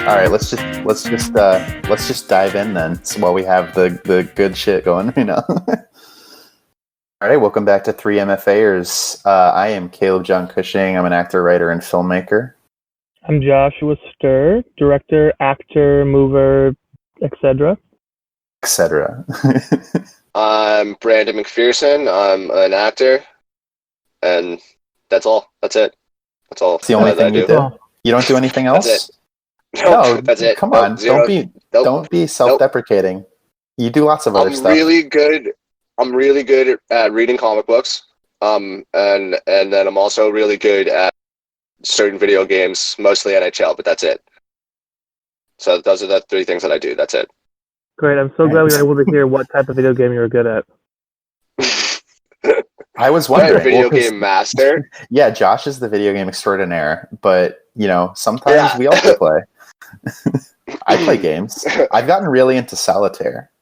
All right, let's just dive in then. So while we have the good shit going, All right, welcome back to 3MFAers. I am Caleb John Cushing. I'm an actor, writer, and filmmaker. I'm Joshua Sturr, director, actor, mover, etc. Etc. I'm Brandon McPherson. I'm an actor, and that's all. That's it. That's all. It's the only thing you do. You don't do anything else. That's it. No, that's it. Come on, don't be self-deprecating. You do lots of other stuff. I'm really good at reading comic books. And then I'm also really good at certain video games, mostly NHL, but that's it. So those are the three things that I do. That's it. Great. I'm so glad we were able to hear what type of video game you were good at. I was wondering. Video game master. Yeah, Josh is the video game extraordinaire, but sometimes we also play. I play games. I've gotten really into solitaire.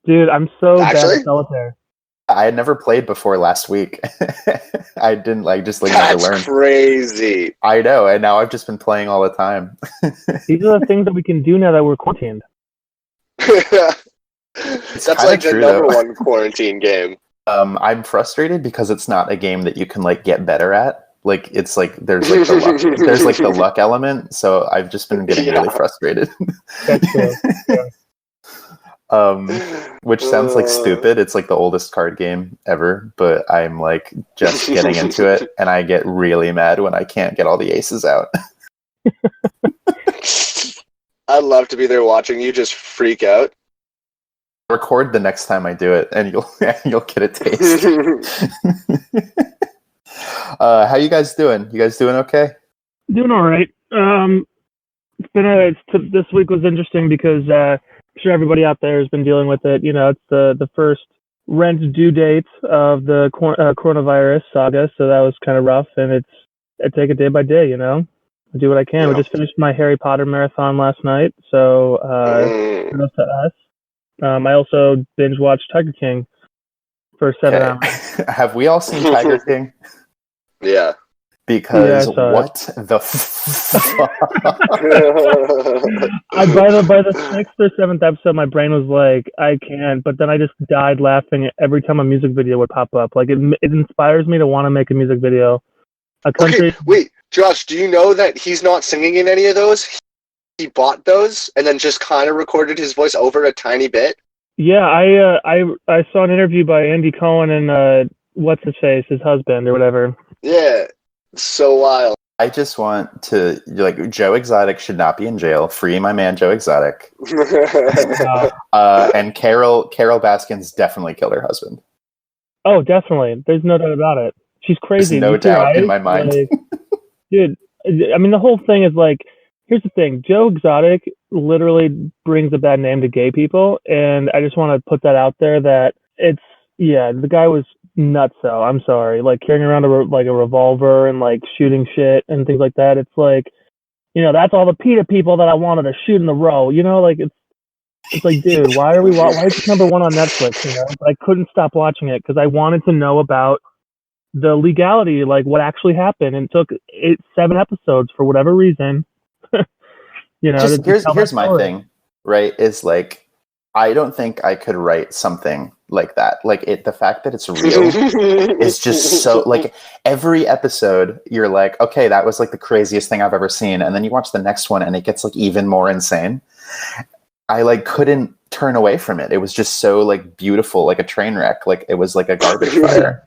Dude, I'm so bad at solitaire. I had never played before last week. I didn't never learn. That's crazy. I know, and now I've just been playing all the time. These are the things that we can do now that we're quarantined. That's like the number one quarantine game. I'm frustrated because it's not a game that you can get better at. It's there's the luck, there's the luck element. So I've just been getting really frustrated. That's true. Yeah. Which sounds stupid. It's the oldest card game ever, but I'm just getting into it, and I get really mad when I can't get all the aces out. I'd love to be there watching you just freak out. Record the next time I do it, and you'll get a taste. How you guys doing? You guys doing okay? Doing all right. This week was interesting because I'm sure everybody out there has been dealing with it. It's the first rent due date of the coronavirus saga, so that was kind of rough. And I take it day by day. I do what I can. Yeah. We just finished my Harry Potter marathon last night, so kudos to us. I also binge watched Tiger King for 7 hours. Have we all seen Tiger King? Yeah. Because what the fuck? By the 6th or 7th episode, my brain was like, I can't. But then I just died laughing every time a music video would pop up. It inspires me to want to make a music video. Okay, wait, Josh, do you know that he's not singing in any of those? He bought those and then just kind of recorded his voice over a tiny bit? Yeah, I saw an interview by Andy Cohen and what's his face, his husband or whatever. Yeah, so wild. I just want to Joe Exotic should not be in jail. Free my man Joe Exotic. And Carol Baskins definitely killed her husband. Oh, definitely. There's no doubt about it. She's crazy. There's no doubt in my mind. Dude, I mean, the whole thing is here's the thing. Joe Exotic literally brings a bad name to gay people, and I just want to put that out there that the guy was nutso. I'm sorry. Carrying around a revolver and shooting shit and things like that. It's that's all the PETA people that I wanted to shoot in the row. It's dude, why is this number one on Netflix? But I couldn't stop watching it because I wanted to know about the legality, what actually happened. And it took 7 episodes for whatever reason. Here's my thing, right? Is I don't think I could write something like that. The fact that it's real is just so every episode you're okay, that was the craziest thing I've ever seen, and then you watch the next one and it gets even more insane. I couldn't turn away from it. It was just so beautiful, a train wreck. It was a garbage fire.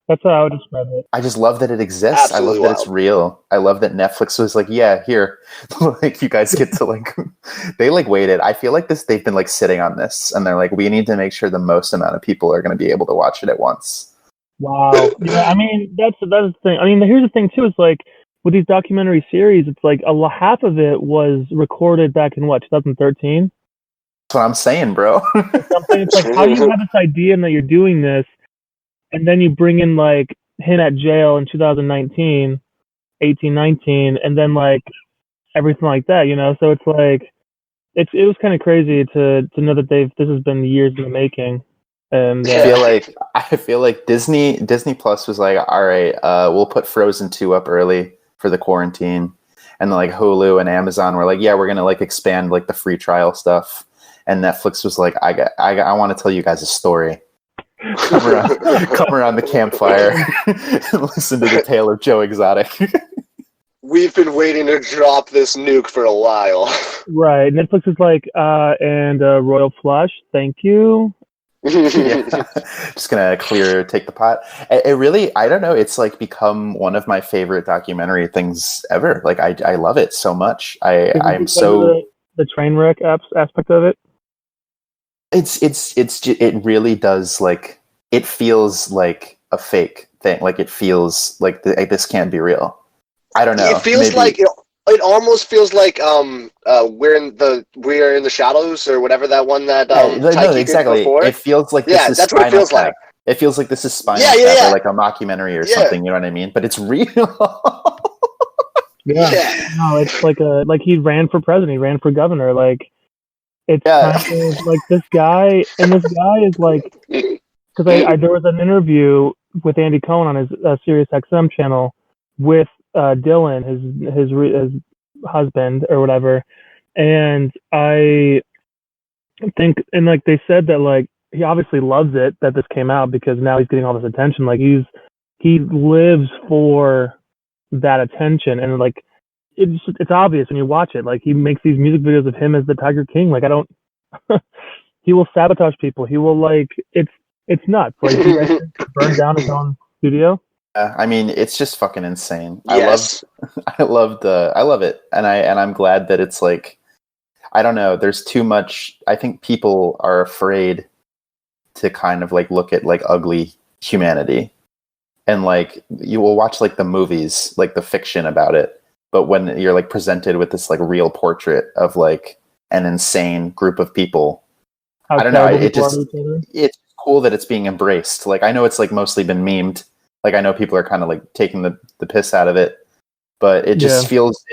That's how I would describe it. I just love that it exists. Absolutely I love that it's real. I love that Netflix was yeah, here. You guys get to they waited. I feel they've been sitting on this, and they're we need to make sure the most amount of people are going to be able to watch it at once. Wow. Yeah, I mean, that's the thing. I mean, here's the thing too, is with these documentary series, it's half of it was recorded back in 2013? That's what I'm saying, bro. It's how do you have this idea and that you're doing this, and then you bring in him at jail in 2019, 18, 19, and then everything like that, So it's it was kind of crazy to know that this has been years in the making. And I feel like Disney Plus was all right, we'll put Frozen 2 up early for the quarantine, and then like Hulu and Amazon were like, yeah, we're gonna like expand like the free trial stuff, and Netflix was like, I want to tell you guys a story. Come around the campfire and listen to the tale of Joe Exotic. We've been waiting to drop this nuke for a while. Right. Netflix is like, and Royal Flush, thank you. Yeah. Just gonna take the pot. It really, I don't know, it's like become one of my favorite documentary things ever. Like I love it so much. I'm so the train wreck aspect of it. It really does, like, it feels like a fake thing. Like it feels like this can't be real. I don't know. It feels like it almost feels like we're in the shadows or whatever that one that no, exactly. It feels like this is that's what it feels like. It feels like this is Spinal Tap or like a mockumentary or something. You know what I mean? But it's real. Yeah. No, it's like he ran for president. He ran for governor. Like it's kind of like this guy, and this guy is like, because there was an interview with Andy Cohen on his Sirius XM channel with Dylan, his husband or whatever, and I think, and like they said that like he obviously loves it that this came out because now he's getting all this attention. Like he lives for that attention, and like it's obvious when you watch it. Like he makes these music videos of him as the Tiger King. Like I don't, he will sabotage people. He will like it's nuts. Like he burned down his own studio. I mean, it's just fucking insane. Yes. I love it, and I'm glad that it's like, I don't know. There's too much. I think people are afraid to kind of like look at like ugly humanity, and like you will watch like the movies, like the fiction about it, but when you're like presented with this like real portrait of like an insane group of people, I don't know. It's cool that it's being embraced. Like I know it's like mostly been memed. Like I know people are kind of like taking the piss out of it, but it just feels,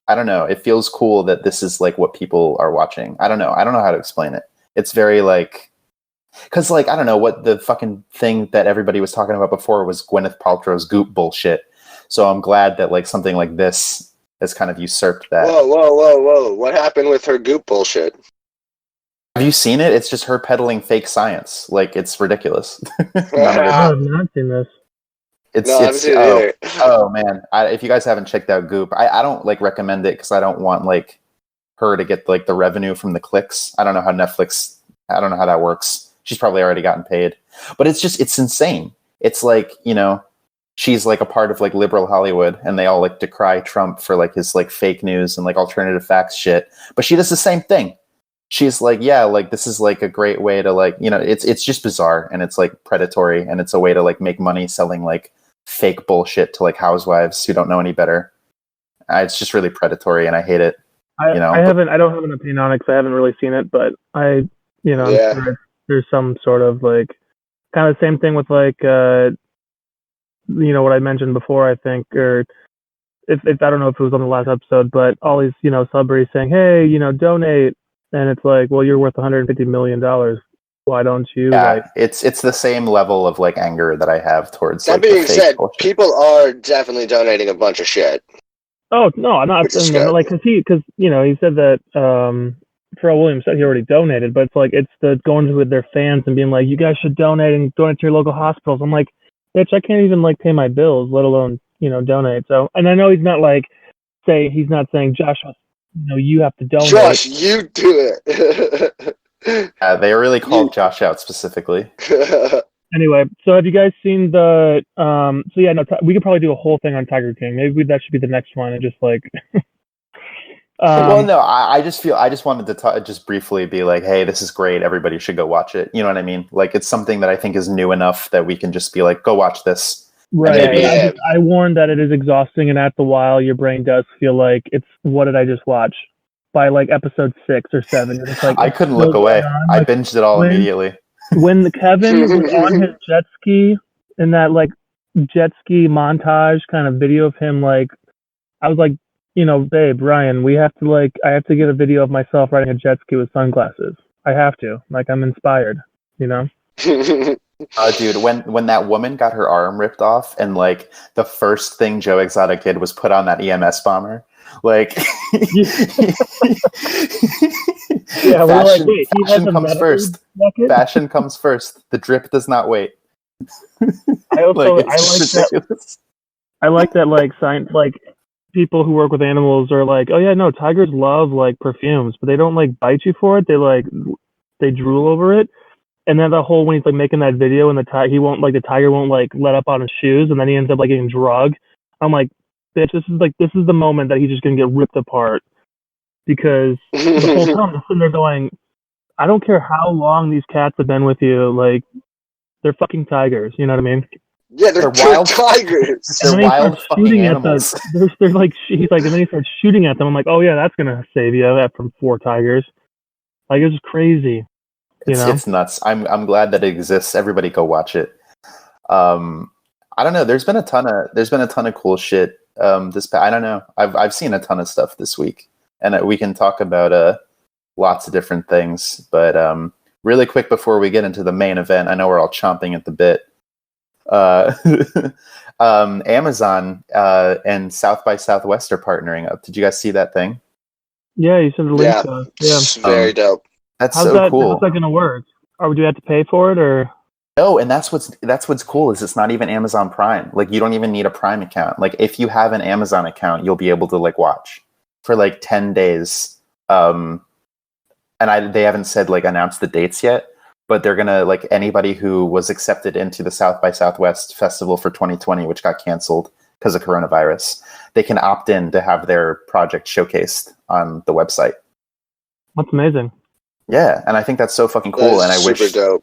I don't know. It feels cool that this is like what people are watching. I don't know how to explain it. It's very like, cause like, I don't know what the fucking thing that everybody was talking about before was Gwyneth Paltrow's Goop bullshit. So I'm glad that like something like this has kind of usurped that. Whoa. What happened with her Goop bullshit? Have you seen it? It's just her peddling fake science. Like it's ridiculous. I have not seen this. Oh man! If you guys haven't checked out Goop, I don't like recommend it because I don't want like her to get like the revenue from the clicks. I don't know how that works. She's probably already gotten paid, but it's insane. It's like, you know, she's like a part of like liberal Hollywood, and they all like decry Trump for like his like fake news and like alternative facts shit. But she does the same thing. She's like, yeah, like this is like a great way to like, you know, it's just bizarre and it's like predatory and it's a way to like make money selling like fake bullshit to like housewives who don't know any better. It's just really predatory and I hate it. I don't have an opinion on it because I haven't really seen it, but I'm sure there's some sort of like kind of the same thing with like what I mentioned before, I think, or if I don't know if it was on the last episode, but all these celebrities saying, hey, donate. And it's like, well, you're worth $150 million. Why don't you? Yeah, it's the same level of like anger that I have towards. That being said, people are definitely donating a bunch of shit. Oh no, I'm not saying that. Like, because he said that Pharrell Williams said he already donated, but it's like it's the going with their fans and being like, you guys should donate to your local hospitals. I'm like, bitch, I can't even like pay my bills, let alone donate. So, and I know he's not saying Joshua. You have to donate. Josh, you do it. They really called Josh out specifically. Anyway, so have you guys seen the? We could probably do a whole thing on Tiger King. Maybe that should be the next one, and just like. Well, no, I just wanted to just briefly be like, hey, this is great. Everybody should go watch it. You know what I mean? Like, it's something that I think is new enough that we can just be like, go watch this. Right. I warned that it is exhausting, and after a while, your brain does feel like it's what did I just watch? By like episode 6 or 7, it's like I couldn't look away. I binged it all immediately. When Kevin was on his jet ski in that like jet ski montage kind of video of him, like I was like, babe, Ryan, I have to get a video of myself riding a jet ski with sunglasses. I have to. Like I'm inspired. Dude, when that woman got her arm ripped off, and like the first thing Joe Exotic did was put on that EMS bomber, like, Yeah, we're like, wait, he has fashion a comes medical first. jacket? Fashion comes first. The drip does not wait. I also Like, I it's like that. ridiculous. I like that. Like science, like people who work with animals are like, oh yeah, no, tigers love like perfumes, but they don't like bite you for it. They drool over it. And then the whole when he's like making that video and the tiger won't like let up on his shoes, and then he ends up like getting drugged. I'm like, bitch, this is the moment that he's just gonna get ripped apart because the whole time I'm sitting there going, I don't care how long these cats have been with you, like they're fucking tigers. You know what I mean? Yeah, they're wild tigers. They're And then he wild starts fucking shooting animals. at the. They're like he's like, and then he starts shooting at them. I'm like, oh yeah, that's gonna save you from 4 tigers. Like it's just crazy. It's nuts. I'm glad that it exists. Everybody go watch it. I don't know. There's been a ton of cool shit. I don't know. I've seen a ton of stuff this week, and we can talk about lots of different things. But really quick before we get into the main event, I know we're all chomping at the bit. Amazon and South by Southwest are partnering up. Did you guys see that thing? Yeah, you sent a link Yeah, to us. it's very dope. That's so cool. How's that gonna work? Or do you have to pay for it, or? No, and that's what's cool is it's not even Amazon Prime. Like you don't even need a Prime account. Like if you have an Amazon account, you'll be able to like watch for like 10 days. And they haven't said like announced the dates yet, but they're gonna like anybody who was accepted into the South by Southwest festival for 2020, which got canceled because of coronavirus, they can opt in to have their project showcased on the website. That's amazing. Yeah, and I think that's so fucking cool. And dope.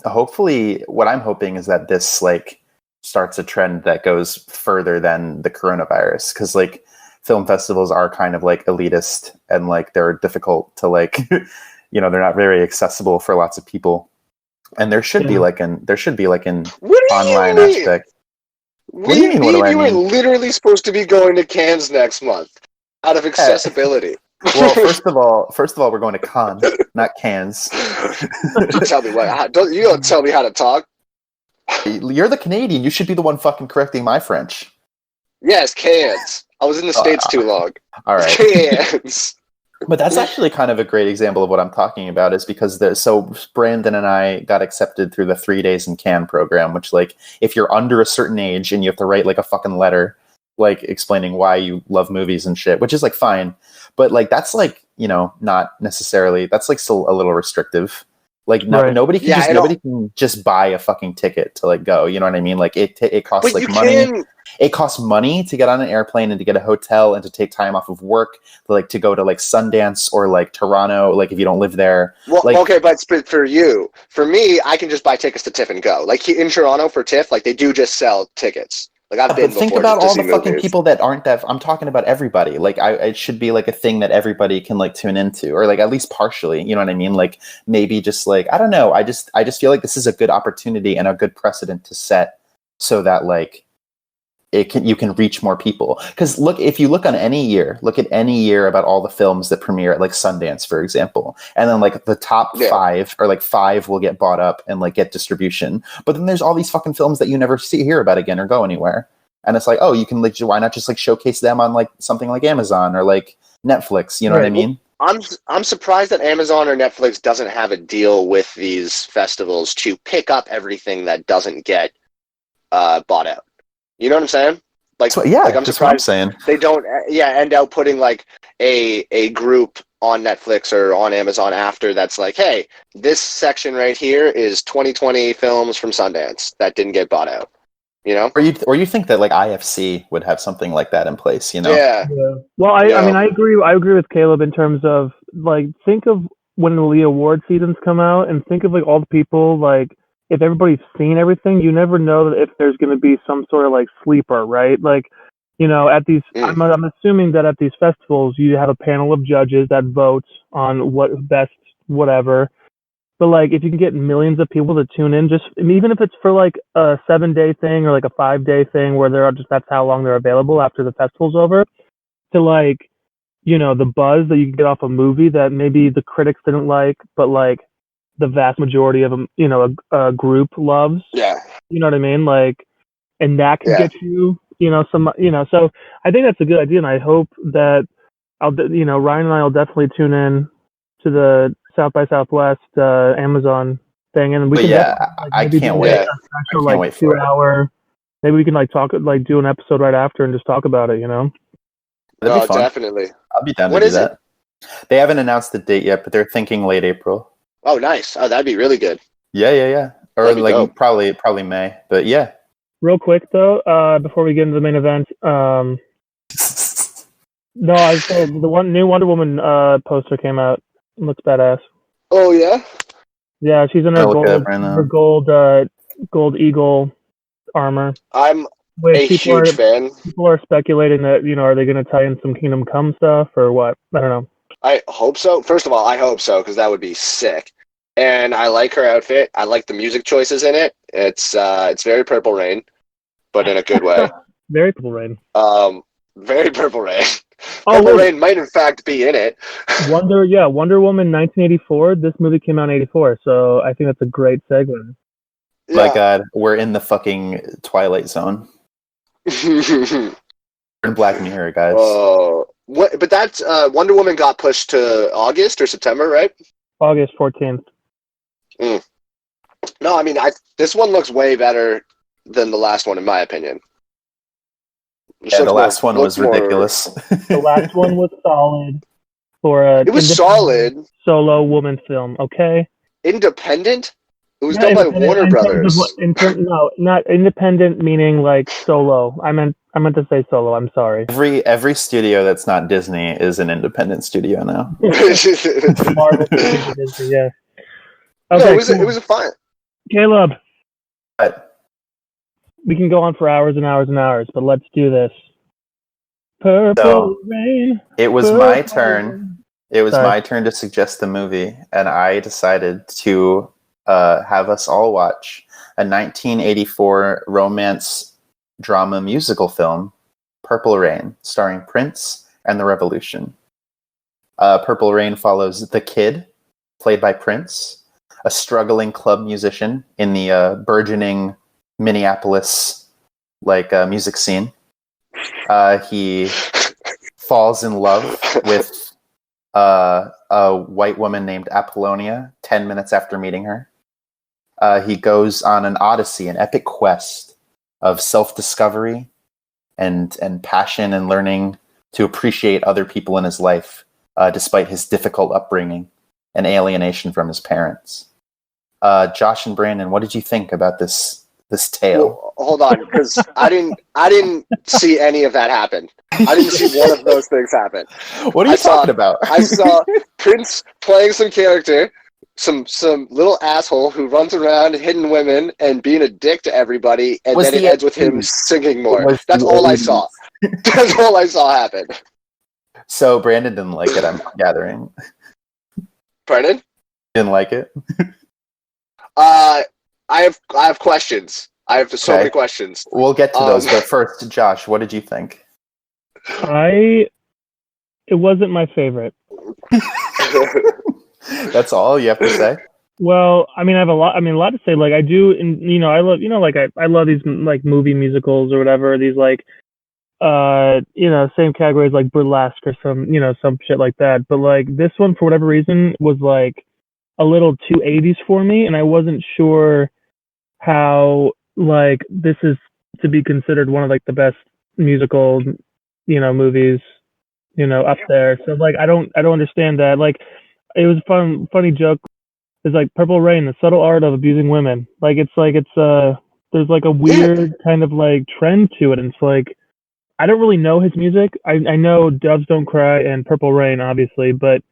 Hopefully what I'm hoping is that this like starts a trend that goes further than the coronavirus, because like film festivals are kind of like elitist and like they're difficult to like they're not very accessible for lots of people, and there should be like an online aspect. What do you mean? You were literally supposed to be going to Cannes next month out of accessibility. Well, first of all, we're going to Cannes, not Cannes. Tell me you don't tell me how to talk. You're the Canadian. You should be the one fucking correcting my French. Yes, Cannes. I was in the States too long. All right. Cannes. But that's actually kind of a great example of what I'm talking about, is because so Brandon and I got accepted through the 3 days in Cannes program, which like if you're under a certain age and you have to write like a fucking letter like explaining why you love movies and shit, which is like fine. But like that's like, not necessarily, that's like still a little restrictive. Like nobody can just buy a fucking ticket to like go, you know what I mean? Like it costs like money. It costs money to get on an airplane and to get a hotel and to take time off of work, to go to like Sundance or like Toronto, like if you don't live there. Well, like, okay, but for me, I can just buy tickets to TIFF and go. Like in Toronto for TIFF, like they do just sell tickets. Like I've been before. Think about all the fucking people that aren't that. I'm talking about everybody. Like it should be like a thing that everybody can like tune into, or like at least partially. You know what I mean? Like maybe just like I don't know. I just feel like this is a good opportunity and a good precedent to set, so that like you can reach more people. Because if you look at any year about all the films that premiere at like Sundance, for example, and then like the top 5 or like 5 will get bought up and like get distribution. But then there's all these fucking films that you never hear about again or go anywhere. And it's like, oh, you can like, why not just like showcase them on like something like Amazon or like Netflix? You know what I mean? I'm surprised that Amazon or Netflix doesn't have a deal with these festivals to pick up everything that doesn't get bought out. You know what I'm saying? Like, I'm surprised what I'm saying. They don't, end up putting like a group on Netflix or on Amazon after that's like, hey, this section right here is 2020 films from Sundance that didn't get bought out. You know? Or you think that like IFC would have something like that in place? You know? Yeah. Well, I mean, I agree. I agree with Caleb in terms of like think of when the Lee Award seasons come out, and think of like all the people like. If everybody's seen everything, you never know if there's going to be some sort of like sleeper, right? Like, at these, I'm assuming that at these festivals, you have a panel of judges that vote on what best, whatever. But like, if you can get millions of people to tune in, even if it's for like a 7-day thing or like a 5-day thing where that's how long they're available after the festival's over, to like, the buzz that you can get off a movie that maybe the critics didn't like, but like, the vast majority of them, a group loves. Yeah. You know what I mean? Like, and that can Yeah. get you, so I think that's a good idea. And I hope that Ryan and I will definitely tune in to the South by Southwest Amazon thing. And we can I can't wait. I can't wait for 2 hour. Maybe we can do an episode right after and just talk about it, That'd be fun. Definitely. I'll be down to do that. They haven't announced the date yet, but they're thinking late April. Oh, nice. Oh, that'd be really good. Yeah. Or probably May, but yeah. Real quick though, before we get into the main event, no, I said the new Wonder Woman poster came out. It looks badass. Oh yeah. Yeah, she's in her gold eagle armor. I'm a huge fan. People are speculating that are they going to tie in some Kingdom Come stuff or what? I don't know. I hope so. First of all, I hope so because that would be sick. And I like her outfit. I like the music choices in it. It's very Purple Rain, but in a good way. Very Purple Rain. Very Purple Rain. Purple Rain might in fact be in it. Wonder Woman 1984. This movie came out in 84, so I think that's a great segue. Yeah. My God, we're in the fucking Twilight Zone. We're in Black Mirror, guys. But that's Wonder Woman got pushed to August or September, right? August 14th. No, I mean, this one looks way better than the last one, in my opinion. The last one was ridiculous. The last one was solid for a. It was solid solo woman film. Okay. Independent. It was done by Warner Brothers. No, not independent, meaning like solo. I meant to say solo. I'm sorry. Every studio that's not Disney is an independent studio now. Marvel, Disney, yeah. Okay, no, it was a fun. Caleb. What? We can go on for hours and hours and hours, but let's do this. Purple Rain. It was my turn. It was my turn to suggest the movie, and I decided to have us all watch a 1984 romance drama musical film, Purple Rain, starring Prince and the Revolution. Purple Rain follows the Kid, played by Prince, a struggling club musician in the burgeoning Minneapolis music scene. He falls in love with a white woman named Apollonia 10 minutes after meeting her. He goes on an odyssey, an epic quest of self-discovery and passion and learning to appreciate other people in his life, despite his difficult upbringing and alienation from his parents. Josh and Brandon, what did you think about this tale? Well, hold on, because I didn't see any of that happen. I didn't see one of those things happen. What are you talking about? I saw Prince playing some character, some little asshole who runs around hitting women and being a dick to everybody, and then it ends with him singing more. That's all I saw. That's all I saw happen. So Brandon didn't like it, I'm gathering. Brandon? Didn't like it? I have questions. I have so many questions. We'll get to those, but first, Josh, what did you think? It wasn't my favorite. That's all you have to say? Well, I mean, I have a lot to say. Like, I do, and I love, I love these like movie musicals or whatever. These same categories like burlesque or some shit like that. But like this one, for whatever reason, was like a little too 80s for me, and I wasn't sure how like this is to be considered one of like the best musical, movies, up there. So like I don't understand that. Like it was a funny joke. It's like Purple Rain, the subtle art of abusing women. Like it's there's like a weird kind of like trend to it, and it's like I don't really know his music. I know Doves Don't Cry and Purple Rain, obviously, but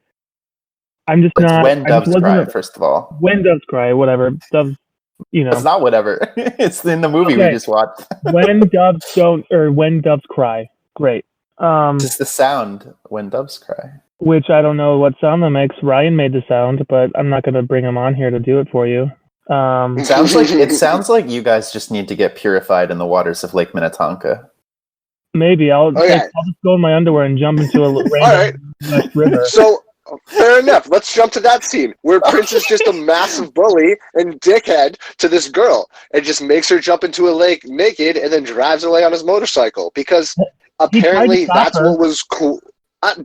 I'm just not. When Doves Cry, first of all. When Doves Cry, whatever. Doves, It's not whatever. It's in the movie we just watched. When Doves Cry. Great. Just the sound when doves cry. Which I don't know what sound that makes. Ryan made the sound, but I'm not going to bring him on here to do it for you. It sounds like you guys just need to get purified in the waters of Lake Minnetonka. Maybe I'll just go in my underwear and jump into a random river. So Fair enough. Let's jump to that scene where Prince is just a massive bully and dickhead to this girl and just makes her jump into a lake naked and then drives away on his motorcycle because apparently that's what was cool.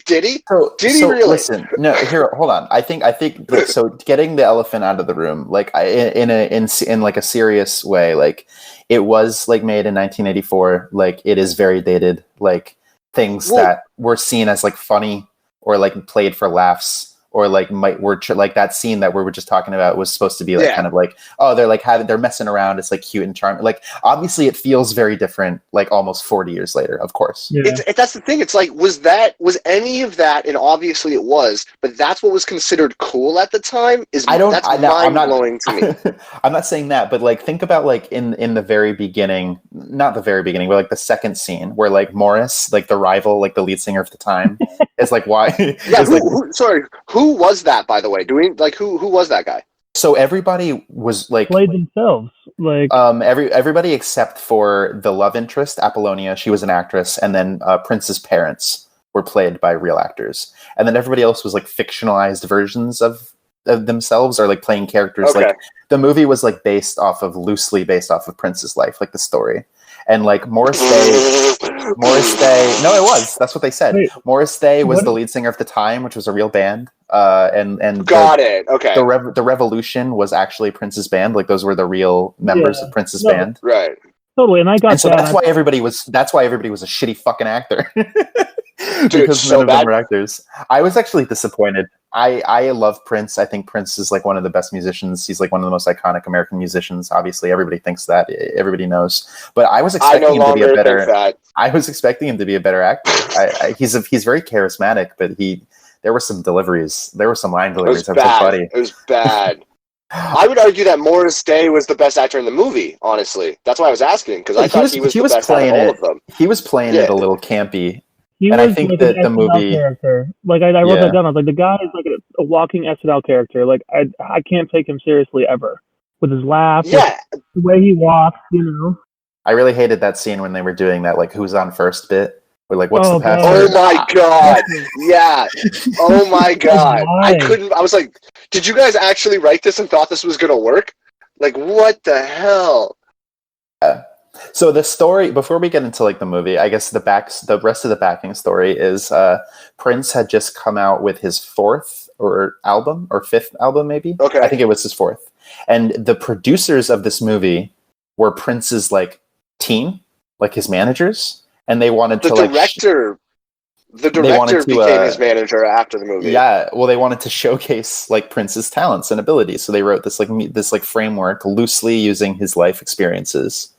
Did he? Did he really? Listen, no. Here, hold on. I think. Like, so, getting the elephant out of the room, like in like a serious way, like it was like made in 1984. Like it is very dated. Like things that were seen as like funny or like played for laughs. Or like like that scene that we were just talking about was supposed to be like kind of like, oh, they're messing around. It's like cute and charming. Like obviously it feels very different. Like almost 40 years later, of course. Yeah. That's the thing. It's like was any of that? And obviously it was, but that's what was considered cool at the time. That's mind blowing to me. I'm not saying that, but like think about like in the very beginning, not the very beginning, but like the second scene where like Morris, like the rival, like the lead singer of the time, is like why? Yeah. Who was that, by the way? Who was that guy? So everybody was like played themselves, like everybody except for the love interest Apollonia. She was an actress, and then Prince's parents were played by real actors, and then everybody else was like fictionalized versions of themselves or like playing characters. Okay. Like the movie was like loosely based off of Prince's life, like the story. And like Morris Day, no, it was. That's what they said. Wait, Morris Day was the lead singer of the time, which was a real band. And got it. Okay. The Revolution was actually Prince's band. Like those were the real members of Prince's band. Right. Totally. And I got so that's why everybody was a shitty fucking actor. Dude, because none of them were actors. I was actually disappointed. I love Prince. I think Prince is like one of the best musicians. He's like one of the most iconic American musicians. Obviously, everybody thinks that. Everybody knows. But I was expecting him to be a better. I was expecting him to be a better actor. He's very charismatic, but there were some deliveries. There were some line deliveries. It was bad. It was bad. I would argue that Morris Day was the best actor in the movie. Honestly, that's why I was asking because I thought he was the best out of all of them. He was playing it a little campy. I think like that the movie character. Like I wrote that down. I was like, the guy is like a walking SNL character. Like I can't take him seriously ever with his laugh. Yeah, the way he walks. You know. I really hated that scene when they were doing that. Like, who's on first bit? Or like, what's the password? Oh my god! Yeah. Oh my god! I couldn't. I was like, did you guys actually write this and thought this was gonna work? Like, what the hell? Yeah. So the story, before we get into like the movie, I guess the rest of the backing story is Prince had just come out with his fifth album, maybe. Okay. I think it was his fourth. And the producers of this movie were Prince's like team, like his managers, and they wanted the director became his manager after the movie. Yeah, well, they wanted to showcase like Prince's talents and abilities, so they wrote this framework loosely using his life experiences.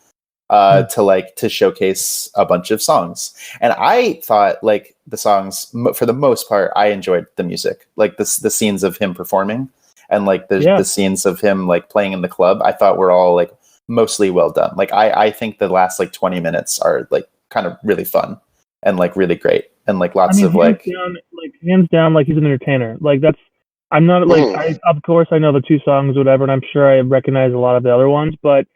To showcase a bunch of songs. And I thought like the songs, for the most part, I enjoyed the music, like the scenes of him performing and like the scenes of him like playing in the club, I thought were all like mostly well done. Like I think the last like 20 minutes are like kind of really fun and like really great. And like lots of like hands down, like he's an entertainer. Like I'm not like, of course I know the two songs, whatever. And I'm sure I recognize a lot of the other ones, but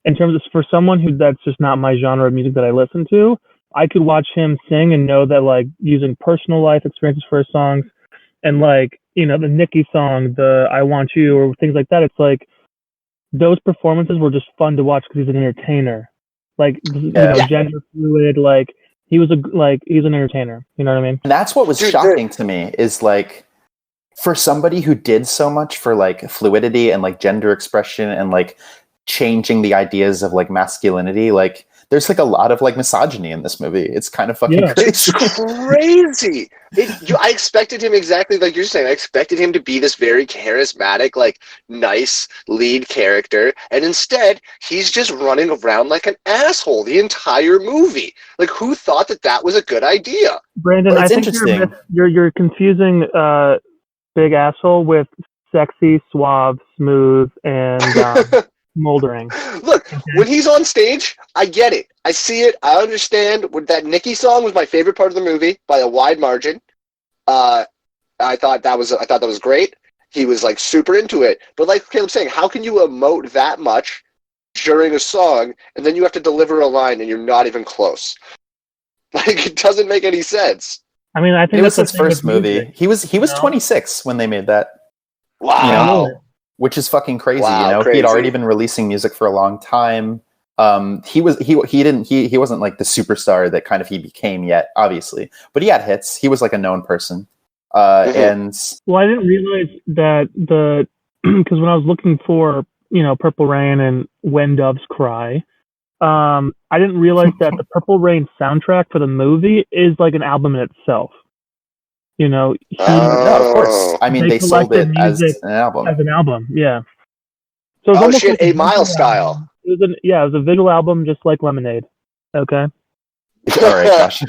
in terms of for someone that's just not my genre of music that I listen to, I could watch him sing and know that like using personal life experiences for his songs and like, you know, the Nicki song, the I Want You or things like that. It's like those performances were just fun to watch because he's an entertainer. Like, you know, gender fluid, like he's an entertainer. You know what I mean? And that's what was shocking to me is like, for somebody who did so much for like fluidity and like gender expression and like changing the ideas of like masculinity, like there's like a lot of like misogyny in this movie. It's kind of fucking crazy. It's crazy. I expected him exactly like you're saying. I expected him to be this very charismatic, like nice lead character, and instead he's just running around like an asshole the entire movie. Like, who thought that was a good idea? Brandon, I think you're confusing big asshole with sexy, suave, smooth, and moldering. Look, when he's on stage, I get it. I see it. I understand. That Nicki song was my favorite part of the movie by a wide margin. I thought that was great. He was like super into it. But like Caleb's saying, how can you emote that much during a song and then you have to deliver a line and you're not even close? Like, it doesn't make any sense. I mean, I think It was that's his first movie. He was 26 when they made that. Wow. Which is fucking crazy. Wow, He had already crazy. been releasing music for a long time. He wasn't like the superstar that kind of he became yet, obviously, but he had hits. He was like a known person. And Well, I didn't realize that because when I was looking for Purple Rain and When Doves Cry, I didn't realize that the Purple Rain soundtrack for the movie is like an album in itself. no, of course. I mean, they sold it collected as music an album. as an album, yeah. So it was Oh almost shit, like 8 Mile visual style. album. It was a visual album, just like Lemonade. Okay. All right, Josh.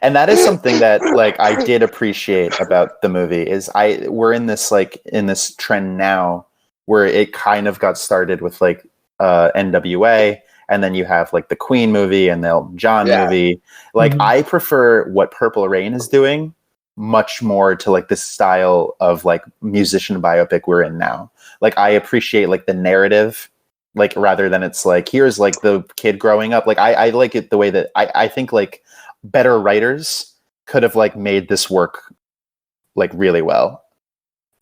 And that is something that like I did appreciate about the movie is we're in this trend now where it kind of got started with like NWA, and then you have like the Queen movie and the Elton John movie. Like I prefer what Purple Rain is doing much more to like this style of like musician biopic we're in now. Like I appreciate like the narrative, like rather than it's like here's like the kid growing up. Like I like it the way that I think like better writers could have like made this work like really well.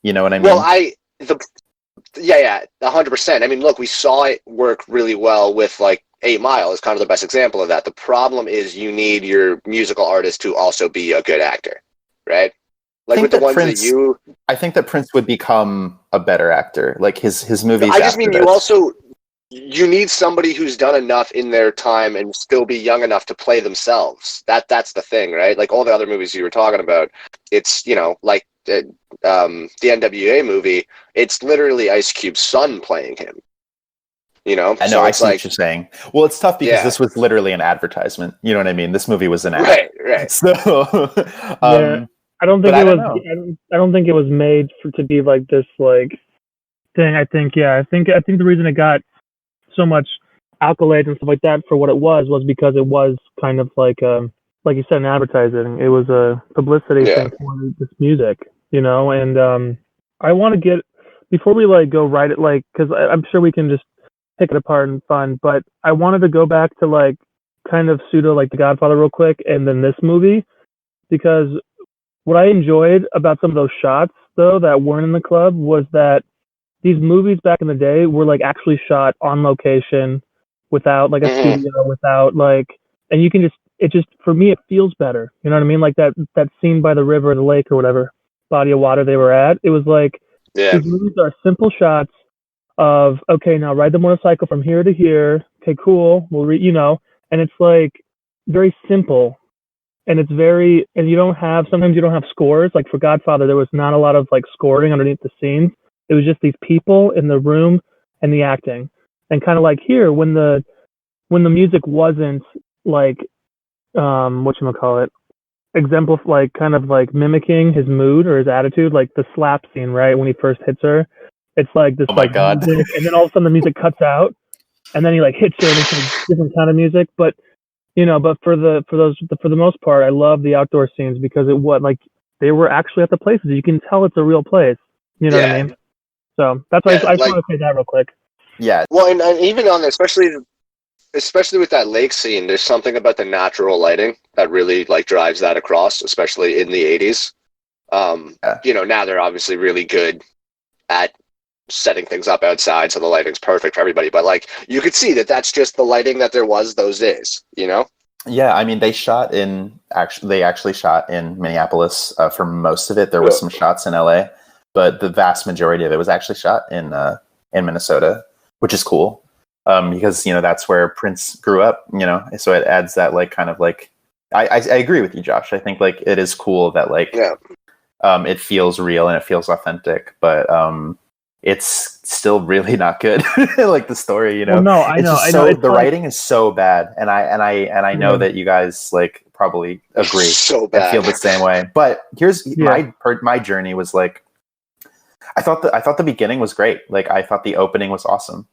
You know what I mean? Well, 100%. I mean, look, we saw it work really well with like 8 Mile is kind of the best example of that. The problem is you need your musical artist to also be a good actor, right? Like with the ones Prince, that you... I think that Prince would become a better actor. Like his movies. I just mean you need somebody who's done enough in their time and still be young enough to play themselves. That's the thing, right? Like all the other movies you were talking about, it's, like the NWA movie, it's literally Ice Cube's son playing him. I know, so I see what you're saying. Well, it's tough because this was literally an advertisement. You know what I mean? This movie was an ad. Right. So, I don't think I don't think it was made to be like this like thing. I think the reason it got so much accolades and stuff like that for what it was because it was kind of like you said, an advertising. It was a publicity thing for this music, and I want to get, before we like go write it, like, because I'm sure we can just pick it apart and fun, but I wanted to go back to like kind of pseudo like The Godfather real quick and then this movie, because what I enjoyed about some of those shots though that weren't in the club was that these movies back in the day were like actually shot on location without like a studio, without like, and you can just for me it feels better. You know what I mean? Like that scene by the river or the lake or whatever body of water they were at. It was like these movies are simple shots of, okay, now ride the motorcycle from here to here. Okay, cool. We'll and it's like very simple. And it's very, and sometimes you don't have scores. Like for Godfather, there was not a lot of like scoring underneath the scenes. It was just these people in the room and the acting. And kind of like here, when the music wasn't like, like kind of like mimicking his mood or his attitude, like the slap scene, right? When he first hits her, it's like this, God. Music, and then all of a sudden the music cuts out and then he like hits her and it's a different kind of music. But, but for the most part, I love the outdoor scenes because they were actually at the places. You can tell it's a real place. You know what I mean? So that's why I just want to say that real quick. Yeah. Well, and even on especially with that lake scene, there's something about the natural lighting that really like drives that across, especially in the 80s. Now they're obviously really good at setting things up outside, so the lighting's perfect for everybody. But like, you could see that that's just the lighting that there was those days. Yeah, I mean, they actually shot in Minneapolis for most of it. There was some shots in LA, but the vast majority of it was actually shot in Minnesota, which is cool. Because that's where Prince grew up, so it adds that like kind of like I agree with you, Josh. I think like it is cool that like it feels real and it feels authentic, but it's still really not good. Like the story, Well, no, I know. The writing is so bad, and I know that you guys like probably agree so bad and feel the same way. But here's my journey was like I thought the beginning was great. Like I thought the opening was awesome.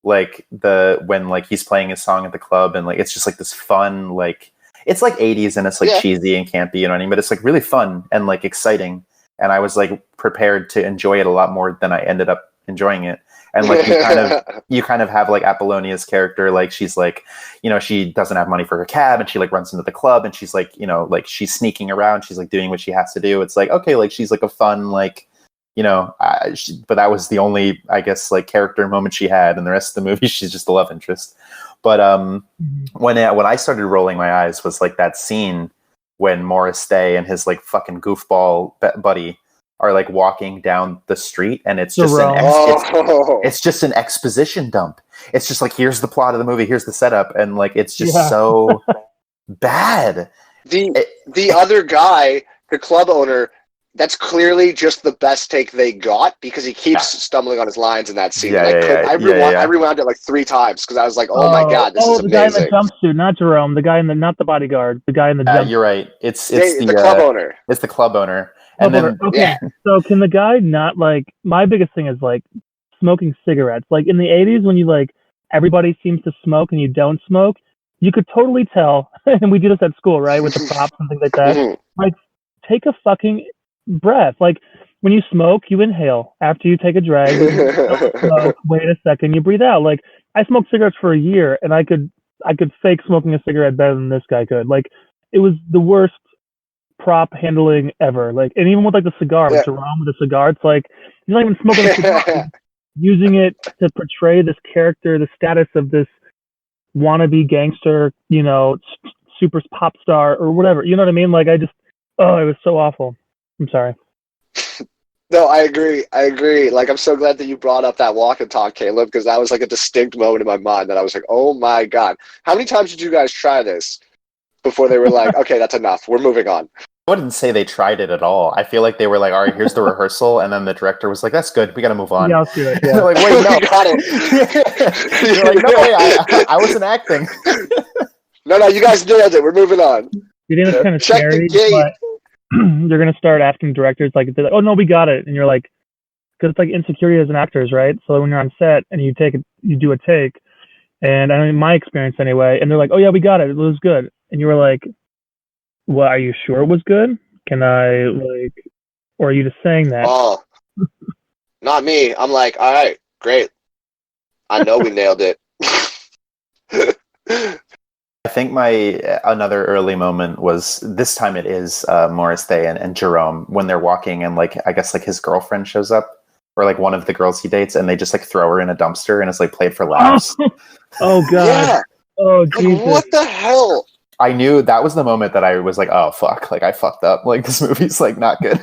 Like when like he's playing his song at the club and like it's just like this fun, like it's like 80s and it's like cheesy and campy, you know what I mean? But it's like really fun and like exciting. And I was like prepared to enjoy it a lot more than I ended up enjoying it. And like you kind of have like Apollonia's character, like she's like, you know, she doesn't have money for her cab and she like runs into the club and she's like, you know, like she's sneaking around, she's like doing what she has to do. It's like, okay, like she's like a fun, like, you know, but that was the only, I guess, like character moment she had, and the rest of the movie she's just a love interest. But when I started rolling my eyes was like that scene when Morris Day and his like fucking goofball buddy are like walking down the street, and it's just it's just an exposition dump. It's just like, here's the plot of the movie, here's the setup, and like it's just so bad. The other guy, the club owner, that's clearly just the best take they got, because he keeps stumbling on his lines in that scene. I rewound it like 3 times because I was like, oh my god, this is amazing. The guy in the jumpsuit, not Jerome. The guy in the, not the bodyguard. The guy in the jumpsuit. You're right. It's the club owner. It's the club owner. And then, okay, so can the guy not, like, my biggest thing is like smoking cigarettes. Like in the 80s when you like everybody seems to smoke and you don't smoke, you could totally tell. And we do this at school, right, with the props and things like that. Like, take a fucking breath. Like when you smoke, you inhale. After you take a drag, you smoke, wait a second, you breathe out. Like I smoked cigarettes for a year, and I could fake smoking a cigarette better than this guy could. Like it was the worst prop handling ever. Like, and even with like the cigar, with Jerome with the cigar, it's like he's not even smoking a cigar, using it to portray this character, the status of this wannabe gangster, you know, super pop star or whatever. You know what I mean? Like it was so awful. I'm sorry. No, I agree. Like, I'm so glad that you brought up that walk and talk, Caleb, because that was like a distinct moment in my mind that I was like, oh my god. How many times did you guys try this before they were like, okay, that's enough, we're moving on? I wouldn't say they tried it at all. I feel like they were like, all right, here's the rehearsal, and then the director was like, that's good, we gotta move on. Yeah, I'll do it. Yeah. They're like, wait, no. Got it. You're like, no, wait, I wasn't acting. No, you guys nailed it, we're moving on. You think it's kind of scary, but they're going to start asking directors, like, they're like, oh, no, we got it. And you're like, because it's like insecurity as an actor, right? So when you're on set and you do a take, and I mean, my experience anyway, and they're like, oh, yeah, we got it. It was good. And you were like, well, are you sure it was good? Can I, like, or are you just saying that? Oh, not me. I'm like, all right, great. I know we nailed it. I think another early moment was, this time it is Morris Day and Jerome when they're walking, and like I guess like his girlfriend shows up, or like one of the girls he dates, and they just like throw her in a dumpster, and it's like played for laughs. Oh god. Yeah. Oh Jesus. Like, what the hell? I knew that was the moment that I was like, oh fuck, like I fucked up. Like this movie's like not good.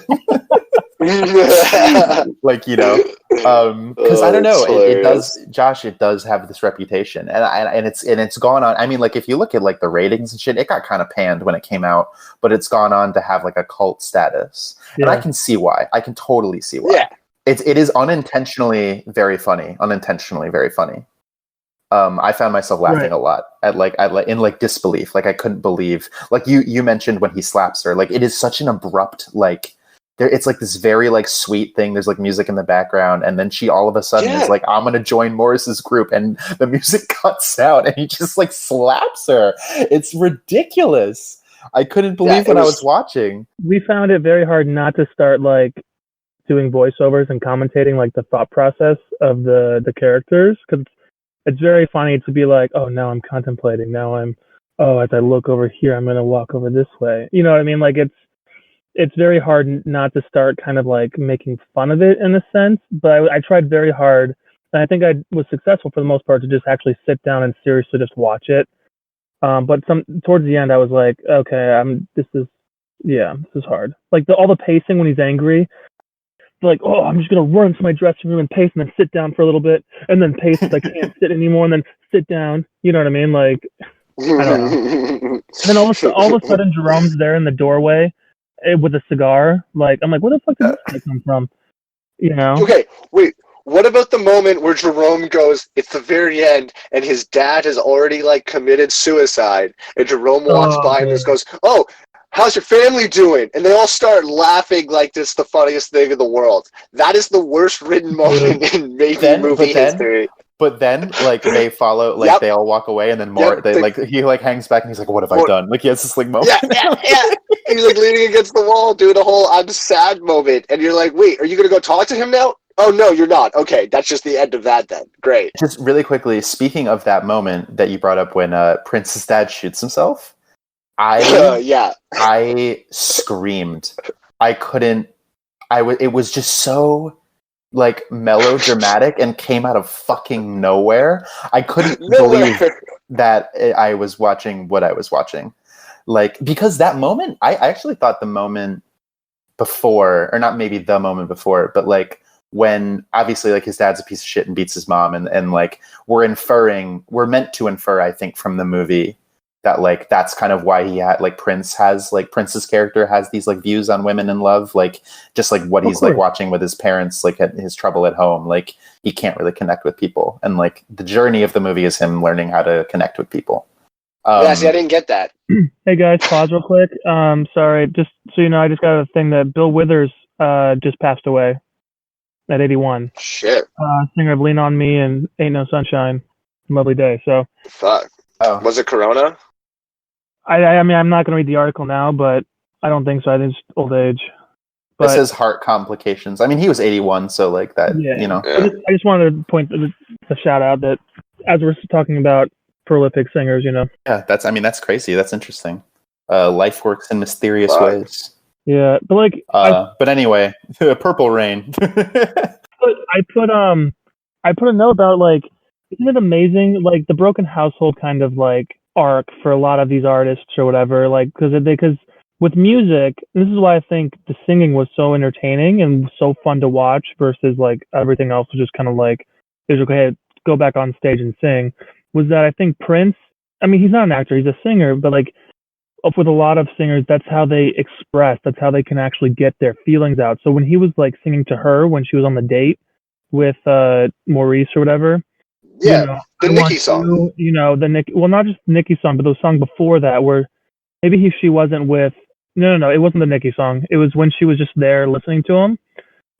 Like, you know, because I don't know, it does, Josh, it does have this reputation, and it's gone on. I mean, like if you look at like the ratings and shit, it got kind of panned when it came out, but it's gone on to have like a cult status, and I can see why. I can totally see why. Yeah, it is unintentionally very funny. I found myself laughing a lot in disbelief. Like I couldn't believe, like you mentioned when he slaps her, like it is such an abrupt, like it's like this very like sweet thing. There's like music in the background, and then she all of a sudden is like, I'm gonna join Morris's group, and the music cuts out and he just like slaps her. It's ridiculous. I couldn't believe what I was watching. We found it very hard not to start like doing voiceovers and commentating like the thought process of the characters, because it's very funny to be like, oh, now I'm contemplating. Now as I look over here, I'm going to walk over this way. You know what I mean? Like it's very hard not to start kind of like making fun of it in a sense, but I tried very hard, and I think I was successful for the most part to just actually sit down and seriously just watch it. But towards the end, I was like, okay, this is hard. Like all the pacing when he's angry, like, oh, I'm just going to run to my dressing room and pace, and then sit down for a little bit, and then pace if I can't sit anymore, and then sit down. You know what I mean? Like, I don't know. And then all of a sudden, Jerome's there in the doorway with a cigar. Like, I'm like, where the fuck did this guy come from? You know? Okay, wait. What about the moment where Jerome goes, it's the very end, and his dad has already, like, committed suicide, and Jerome walks by and just goes, oh, how's your family doing? And they all start laughing like this is the funniest thing in the world. That is the worst written moment in movie history. But then, like, they follow, like, they all walk away, and then he, like, hangs back, and he's like, what have I done? Like, he has this, like, moment. Yeah. He's, like, leaning against the wall, doing a whole I'm sad moment. And you're like, wait, are you going to go talk to him now? Oh no, you're not. Okay, that's just the end of that then. Great. Just really quickly, speaking of that moment that you brought up when Prince's dad shoots himself, Yeah. I screamed. I couldn't. It was just so like melodramatic and came out of fucking nowhere. I couldn't believe that I was watching what I was watching. Like, because that moment, I actually thought the moment before, or not maybe the moment before, but like when obviously like his dad's a piece of shit and beats his mom, and like we're meant to infer, I think, from the movie that like that's kind of why he had like Prince's character has these like views on women and love, like just like what he's like watching with his parents, like his trouble at home, like he can't really connect with people, and like the journey of the movie is him learning how to connect with people. Yeah, see, I didn't get that. Hey guys, pause real quick. Sorry, just so you know, I just got a thing that Bill Withers just passed away at 81. Shit. Singer of Lean on Me and Ain't No Sunshine. Lovely day. So. Fuck. Oh. Was it Corona? I mean, I'm not going to read the article now, but I don't think so. I think it's old age. But, it says heart complications. I mean, he was 81, so like that, yeah. you know. Yeah. I just wanted to point the shout out that as we're talking about prolific singers, you know. Yeah, that's crazy. That's interesting. Life works in mysterious ways. Yeah, but like. But anyway, Purple Rain. I put a note about like, isn't it amazing? Like the broken household kind of like arc for a lot of these artists or whatever. Like because with music, this is why I think the singing was so entertaining and so fun to watch versus like everything else was just kind of like, it was okay, go back on stage and sing. Was that I think Prince, I mean, he's not an actor, he's a singer, but like with a lot of singers, that's how they express, that's how they can actually get their feelings out. So when he was like singing to her when she was on the date with Maurice or whatever. Yeah, you know, the Nicki song. You know, not just the Nicki song, but the song before that where maybe she wasn't with, no, it wasn't the Nicki song. It was when she was just there listening to him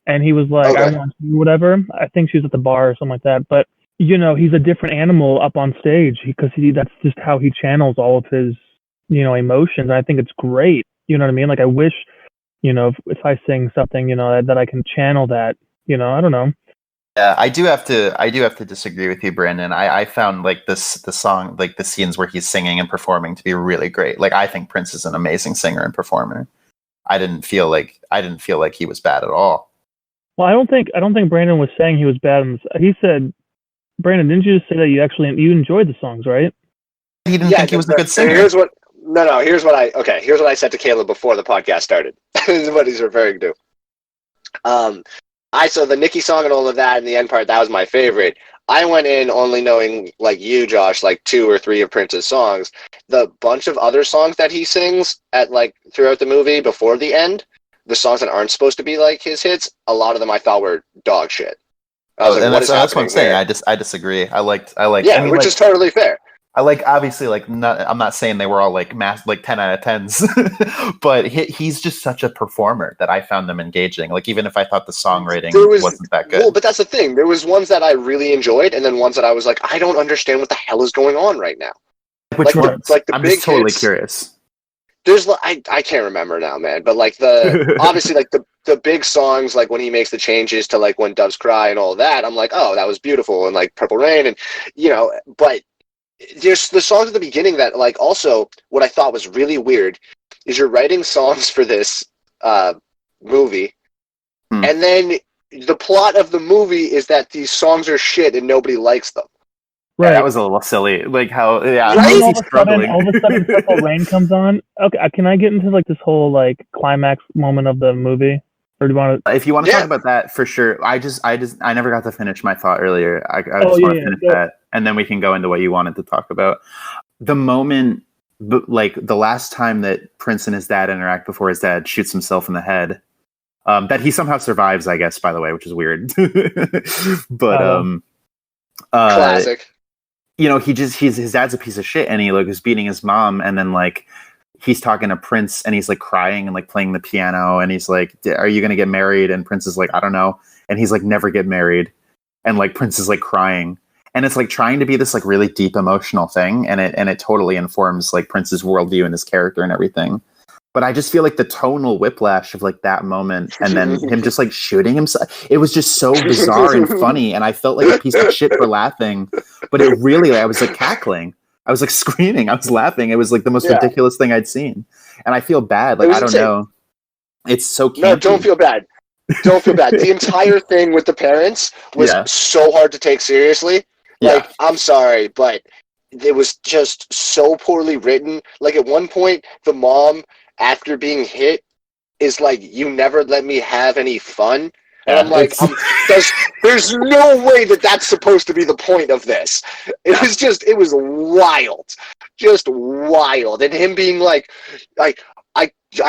and he was like, I want you, whatever. I think she was at the bar or something like that. But, you know, he's a different animal up on stage because that's just how he channels all of his, you know, emotions. And I think it's great. You know what I mean? Like I wish, you know, if I sing something, you know, that I can channel that, you know, I don't know. Yeah, I do have to disagree with you, Brandon. I found like the song, like the scenes where he's singing and performing to be really great. Like I think Prince is an amazing singer and performer. I didn't feel like he was bad at all. Well, I don't think Brandon was saying he was bad. He said, Brandon, didn't you just say that you enjoyed the songs, right? He didn't think he was a good singer. Here's what I said to Caleb before the podcast started. This is what he's referring to. I saw the Nicki song and all of that, and the end part, that was my favorite. I went in only knowing, like you, Josh, like 2 or 3 of Prince's songs. The bunch of other songs that he sings at like throughout the movie before the end, the songs that aren't supposed to be like his hits, a lot of them I thought were dog shit. I was like, that's what I'm saying. I disagree. I liked. Yeah, I mean, which is totally fair. I like, obviously, like, I'm not saying they were all like 10 out of 10s, but he's just such a performer that I found them engaging. Like, even if I thought the songwriting wasn't that good. Well, but that's the thing. There was ones that I really enjoyed, and then ones that I was like, I don't understand what the hell is going on right now. Which ones? I'm just totally curious. There's, I can't remember now, man. But like obviously like the big songs, like when he makes the changes to like When Doves Cry and all that, I'm like, oh, that was beautiful, and like Purple Rain, and you know, but. There's the songs at the beginning that, like, also what I thought was really weird is you're writing songs for this movie, and then the plot of the movie is that these songs are shit and nobody likes them. Right. Yeah, that was a little silly. Like how, yeah, right? All of a sudden, Purple Rain comes on. Okay, can I get into like this whole like climax moment of the movie? Or do you want to? If you want to talk about that, for sure. I never got to finish my thought earlier. I just want to finish that, and then we can go into what you wanted to talk about. The moment, like the last time that Prince and his dad interact before his dad shoots himself in the head, that he somehow survives, I guess, by the way, which is weird. But classic. You know, his dad's a piece of shit, and he like is beating his mom, and then like. He's talking to Prince and he's like crying and like playing the piano and he's like, are you going to get married? And Prince is like, I don't know. And he's like, never get married. And like Prince is like crying and it's like trying to be this like really deep emotional thing. And it totally informs like Prince's worldview and his character and everything. But I just feel like the tonal whiplash of like that moment and then him just like shooting himself, it was just so bizarre and funny. And I felt like a piece of shit for laughing, but it really, I was like cackling. I was like screaming. I was laughing. It was like the most ridiculous thing I'd seen. And I feel bad. Like, I don't know. It's so campy. No, don't feel bad. Don't feel bad. The entire thing with the parents was so hard to take seriously. Like, I'm sorry, but it was just so poorly written. Like, at one point, the mom, after being hit, is like, "You never let me have any fun." And I'm like, there's no way that that's supposed to be the point of this. It was wild. Just wild. And him being like, I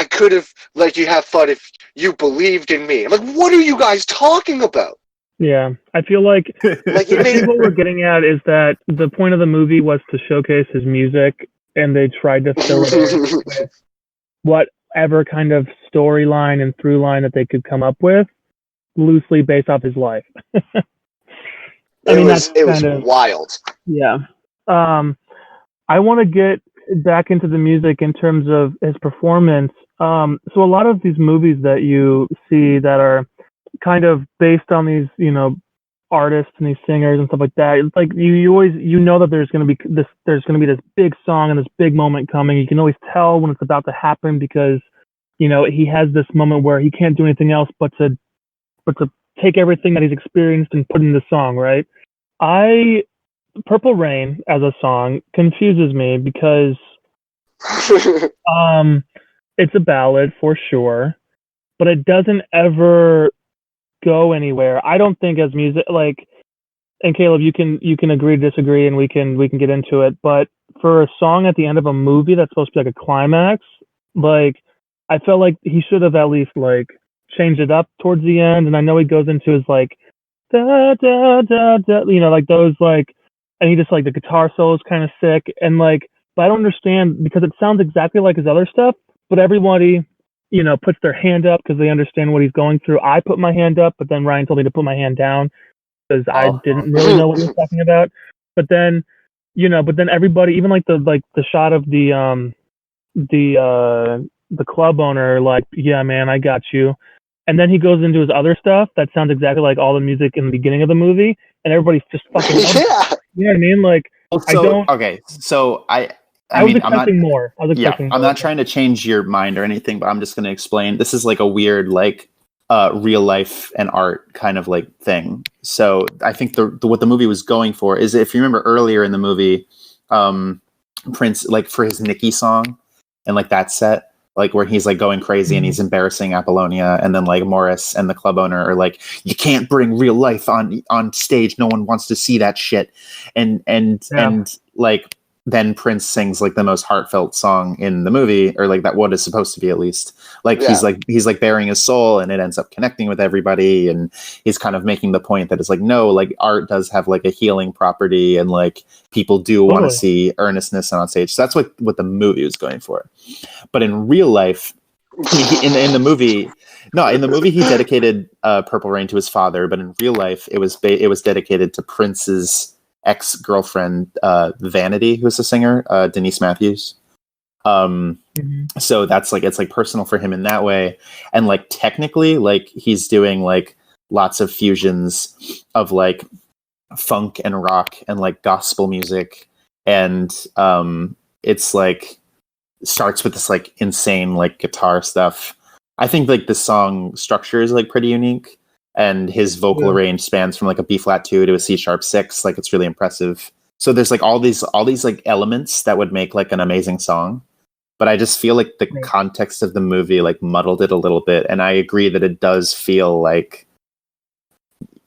could have let you have fun if you believed in me. I'm like, what are you guys talking about? Yeah, I feel like what we're getting at is that the point of the movie was to showcase his music, and they tried to fill it in with whatever kind of storyline and through line that they could come up with, loosely based off his life. It was wild. Yeah. I want to get back into the music in terms of his performance. So a lot of these movies that you see that are kind of based on these, artists and these singers and stuff like that, it's like you always that there's going to be this big song and this big moment coming. You can always tell when it's about to happen because he has this moment where he can't do anything else but to take everything that he's experienced and put in the song, right? Purple Rain as a song confuses me because it's a ballad for sure, but it doesn't ever go anywhere. I don't think as music, like, and Caleb, you can agree to disagree and we can get into it, but for a song at the end of a movie that's supposed to be like a climax, like, I felt like he should have at least like changed it up towards the end. And I know he goes into his like da da da da, like those like, and he just like the guitar solo is kind of sick and like, but I don't understand because it sounds exactly like his other stuff, but everybody puts their hand up because they understand what he's going through. I put my hand up, but then Ryan told me to put my hand down because I didn't really know what he was talking about. But then everybody, even like the shot of the club owner, like, yeah, man, I got you. And then he goes into his other stuff that sounds exactly like all the music in the beginning of the movie, and everybody's just fucking loves it. You know what I mean? Like, I was expecting more. I'm not trying to change your mind or anything, but I'm just going to explain. This is like a weird, like, real life and art kind of like thing. So I think what the movie was going for is, if you remember earlier in the movie, Prince, like for his Nicki song and like that set, like where he's like going crazy and he's embarrassing Apollonia, and then like Morris and the club owner are like, you can't bring real life on stage. No one wants to see that shit. And like, then Prince sings like the most heartfelt song in the movie, or like that what is supposed to be, at least. Like he's like bearing his soul, and it ends up connecting with everybody, and he's kind of making the point that it's like, no, like art does have like a healing property, and like people do want to see earnestness on stage. So that's what the movie was going for. But in real life, in the movie he dedicated Purple Rain to his father, but in real life it was dedicated to Prince's ex-girlfriend, Vanity, who's the singer, Denise Matthews. So that's like, it's like personal for him in that way. And like technically, like he's doing like lots of fusions of like funk and rock and like gospel music, and it's like starts with this like insane like guitar stuff. I think like the song structure is like pretty unique, and his vocal range spans from like a B-flat 2 to a C-sharp 6. Like, it's really impressive. So there's like all these like elements that would make like an amazing song. But I just feel like the context of the movie like muddled it a little bit. And I agree that it does feel like,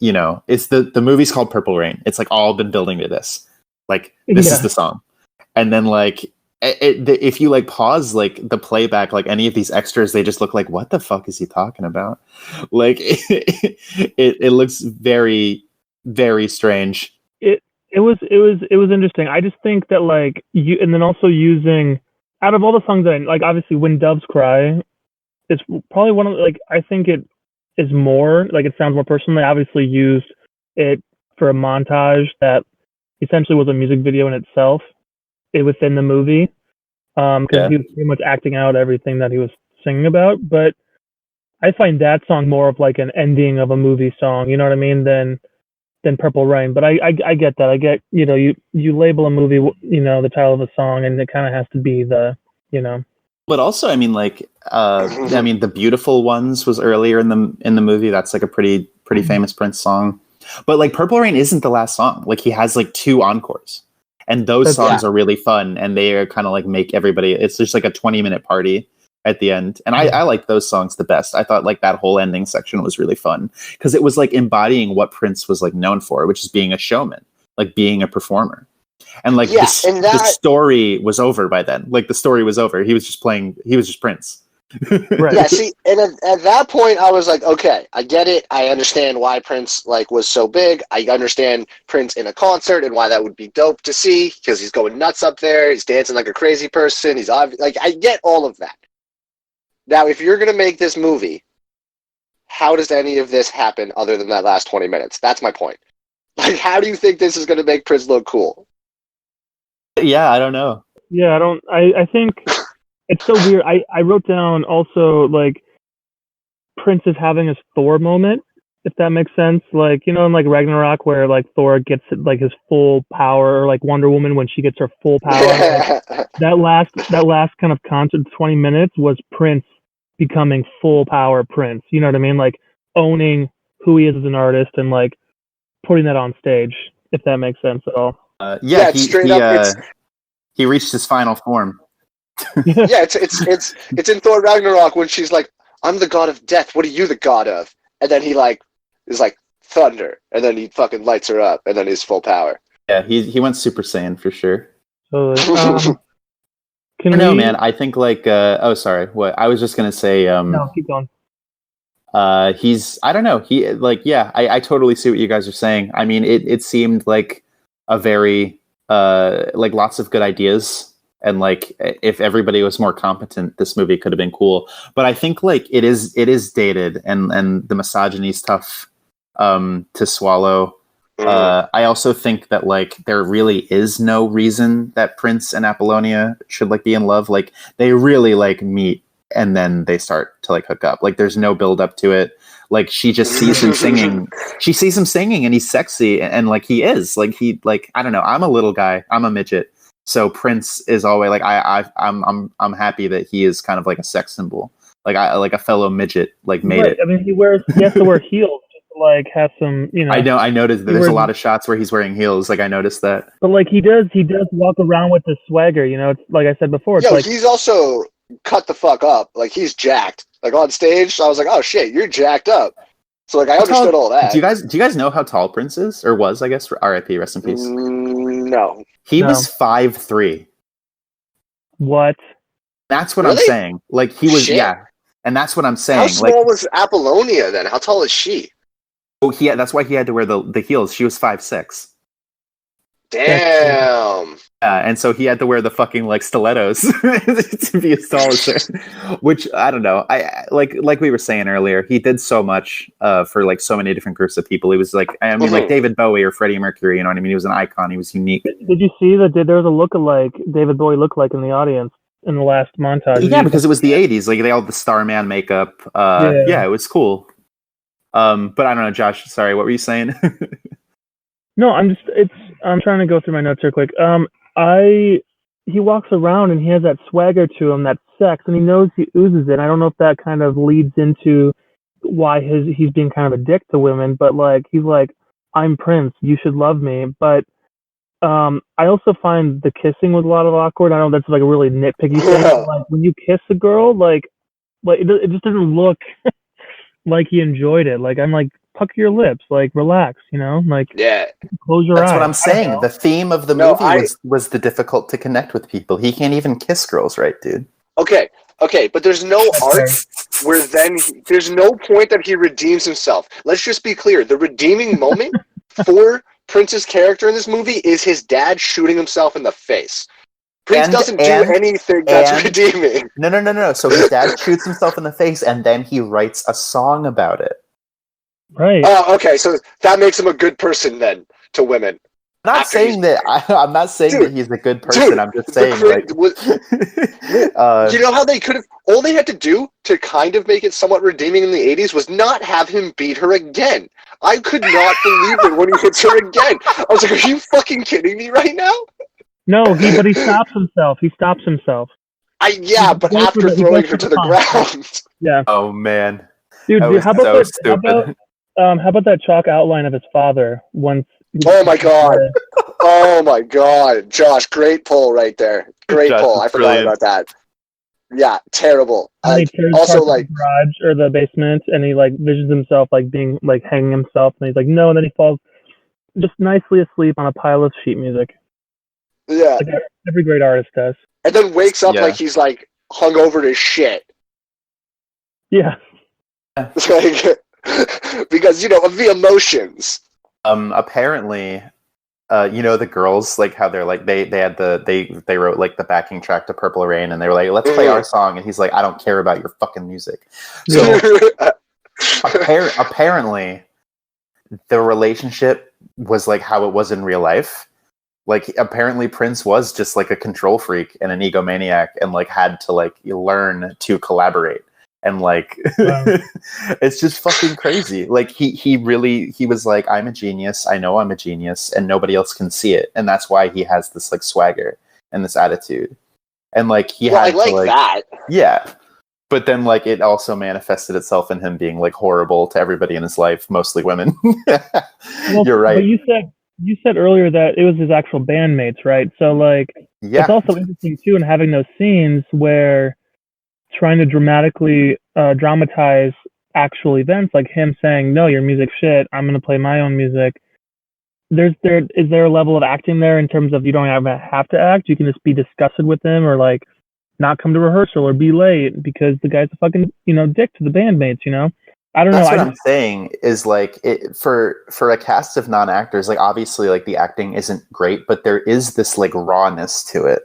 it's the movie's called Purple Rain. It's like all been building to this. Like, this is the song. And then like, if you like pause like the playback, like any of these extras, they just look like, what the fuck is he talking about? Like it looks very, very strange. It was interesting. I just think that like and then also using, out of all the songs that like, obviously When Doves Cry is probably one of like, I think it is more like, it sounds more personal. They obviously used it for a montage that essentially was a music video in itself, within the movie. because he was pretty much acting out everything that he was singing about. But I find that song more of like an ending of a movie song, you know what I mean, than Purple Rain. But I get that. I get, you label a movie, the title of a song, and it kind of has to be the, But also, I mean, like, The Beautiful Ones was earlier in the movie. That's like a pretty famous Prince song. But like Purple Rain isn't the last song. Like he has like 2 encores. And those songs are really fun, and they are kind of like make everybody. It's just like a 20-minute party at the end, and I like those songs the best. I thought like that whole ending section was really fun because it was like embodying what Prince was like known for, which is being a showman, like being a performer. And like the story was over by then. Like the story was over. He was just Prince. Right. Yeah, see, and at that point, I was like, okay, I get it. I understand why Prince like was so big. I understand Prince in a concert and why that would be dope to see because he's going nuts up there. He's dancing like a crazy person. He's like, I get all of that. Now, if you're gonna make this movie, how does any of this happen other than that last 20 minutes? That's my point. Like, how do you think this is gonna make Prince look cool? Yeah, I don't know. Yeah, I think. It's so weird. I wrote down also, like, Prince is having his Thor moment, if that makes sense. Like, in like Ragnarok where, like, Thor gets, like, his full power, or, like, Wonder Woman when she gets her full power. Like, that last kind of concert, 20 minutes, was Prince becoming full power Prince. You know what I mean? Like, owning who he is as an artist and, like, putting that on stage, if that makes sense at all. He reached his final form. Yeah, it's in Thor Ragnarok when she's like, "I'm the god of death. What are you the god of?" And then he like is like thunder, and then he fucking lights her up, and then he's full power. Yeah, he went Super Saiyan for sure. Man. I think like sorry, what I was just gonna say. No, keep going. I don't know. I totally see what you guys are saying. I mean, it seemed like a very like lots of good ideas. And like, if everybody was more competent, this movie could have been cool. But I think like it is dated, and the misogyny is tough to swallow. I also think that like there really is no reason that Prince and Apollonia should like be in love. Like they really like meet, and then they start to like hook up. Like there's no build up to it. Like she just sees him singing. She sees him singing, and he's sexy, and like he is like I don't know. I'm a little guy. I'm a midget. So Prince is always like I'm happy that he is kind of like a sex symbol, like a fellow midget like made it. I mean, he has to wear heels just to like have some, I noticed that there's a lot of shots where he's wearing heels. Like I noticed that. But like he does walk around with the swagger. It's like I said before. It's like he's also cut the fuck up. Like he's jacked. Like on stage, I was like, oh shit, you're jacked up. So like I understood all that. Do you guys know how tall Prince is, or was? I guess R.I.P. Rest in peace. No. He was 5'3". What? That's what I'm saying. Like he was, and that's what I'm saying. How small was Apollonia then? How tall is she? Oh, that's why he had to wear the heels. She was 5'6". Damn. And so he had to wear the fucking like stilettos to be as tall as her. Which I don't know. I like we were saying earlier, he did so much for like so many different groups of people. He was like, I mean, like David Bowie or Freddie Mercury. You know what I mean? He was an icon. He was unique. Did you see that? There was a lookalike David Bowie looked like in the audience in the last montage. Yeah, because it was the 80s. Like they all had the Starman makeup. Yeah, it was cool. But I don't know, Josh. Sorry, what were you saying? No, I'm trying to go through my notes here quick. He walks around and he has that swagger to him, that sex, and he knows he oozes it. I don't know if that kind of leads into why he's being kind of a dick to women, but like he's like, I'm Prince, you should love me. But I also find the kissing was a lot of awkward. I know that's like a really nitpicky thing. But like when you kiss a girl, like it just doesn't look like he enjoyed it. Like I'm like, pucker your lips, like relax, like close your eyes. That's what I'm saying. The theme of the movie was the difficult to connect with people. He can't even kiss girls, right, dude? Okay, but there's no art where then there's no point that he redeems himself. Let's just be clear. The redeeming moment for Prince's character in this movie is his dad shooting himself in the face. Prince doesn't do anything that's redeeming. No. So his dad shoots himself in the face, and then he writes a song about it. Right. Oh, okay. So that makes him a good person then to women. not saying that I'm not saying that he's a good person. I'm just saying, like, you know how they could have. All they had to do to kind of make it somewhat redeeming in the '80s was not have him beat her again. I could not believe it when he hits her again. I was like, "Are you fucking kidding me right now?" No, but he stops himself. He stops himself. But after throwing her to the ground. Yeah. Oh man, dude, how about so that? stupid. How about that chalk outline of his father once? Oh my god! Oh my god, Josh, great pull right there. Great Josh, pull. I forgot brilliant. about that. Yeah, terrible. And he turns Also, parts of the garage or the basement, and he like visions himself like being like hanging himself, and he's like, no, and then he falls just nicely asleep on a pile of sheet music. Yeah, like every great artist does. And then wakes up like he's like hungover to shit. Yeah. Like, because of the emotions. Apparently, the girls, like how they're like they wrote like the backing track to Purple Rain, and they were like, let's play our song, and he's like, I don't care about your fucking music. So apparently the relationship was like how it was in real life. Like apparently Prince was just like a control freak and an egomaniac, and like had to like learn to collaborate. And like, wow. It's just fucking crazy. Like he was like, I'm a genius. I know I'm a genius, and nobody else can see it. And that's why he has this like swagger and this attitude. And like I like that. Yeah. But then like it also manifested itself in him being like horrible to everybody in his life, mostly women. Well, you're right. But you said earlier that it was his actual bandmates, right? So like, it's also interesting too in having those scenes where trying to dramatically dramatize actual events, like him saying, no, your music's shit, I'm going to play my own music. Is there a level of acting there in terms of you don't have to act, you can just be disgusted with them, or like not come to rehearsal or be late because the guy's a fucking dick to the bandmates, I don't know. That's what I'm saying is like for a cast of non-actors, like obviously like the acting isn't great, but there is this like rawness to it.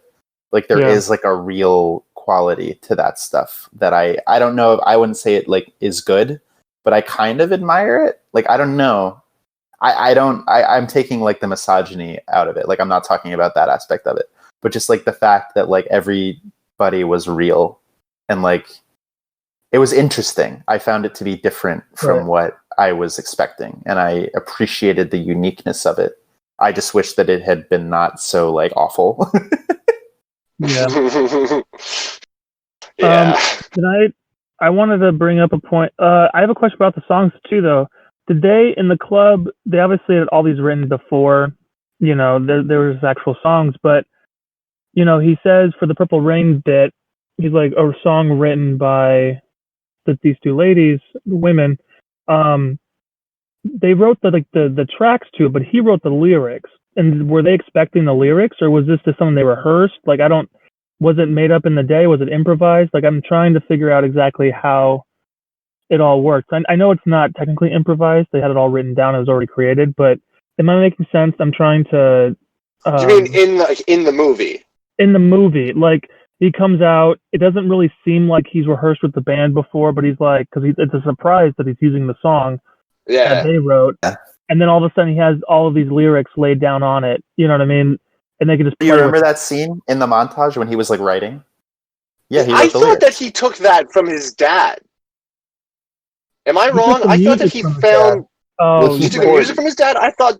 Like there is like a real quality to that stuff that I don't know. I wouldn't say it like is good, but I kind of admire it. Like, I don't know. I'm taking like the misogyny out of it. Like, I'm not talking about that aspect of it, but just like the fact that like everybody was real and like, it was interesting. I found it to be different from what I was expecting, and I appreciated the uniqueness of it. I just wish that it had been not so like awful. Yeah. Yeah. Tonight, I wanted to bring up a point. I have a question about the songs too, though. Did they in the club? They obviously had all these written before. There was actual songs, but he says for the Purple Rain bit, he's like a song written by these two ladies, women. They wrote the tracks to it, but he wrote the lyrics. And were they expecting the lyrics, or was this just something they rehearsed? Like, was it made up in the day? Was it improvised? Like, I'm trying to figure out exactly how it all works. I know it's not technically improvised. They had it all written down. It was already created, but am I making sense? I'm trying to... you mean in the movie? In the movie. Like, he comes out, it doesn't really seem like he's rehearsed with the band before, but he's like, because it's a surprise that he's using the song that they wrote. Yeah. And then all of a sudden he has all of these lyrics laid down on it. You know what I mean? And they can just. Do you remember that scene in the montage when he was like writing? Yeah, I thought that he took that from his dad. Am I wrong? I thought that he found. He took the music from his dad. I thought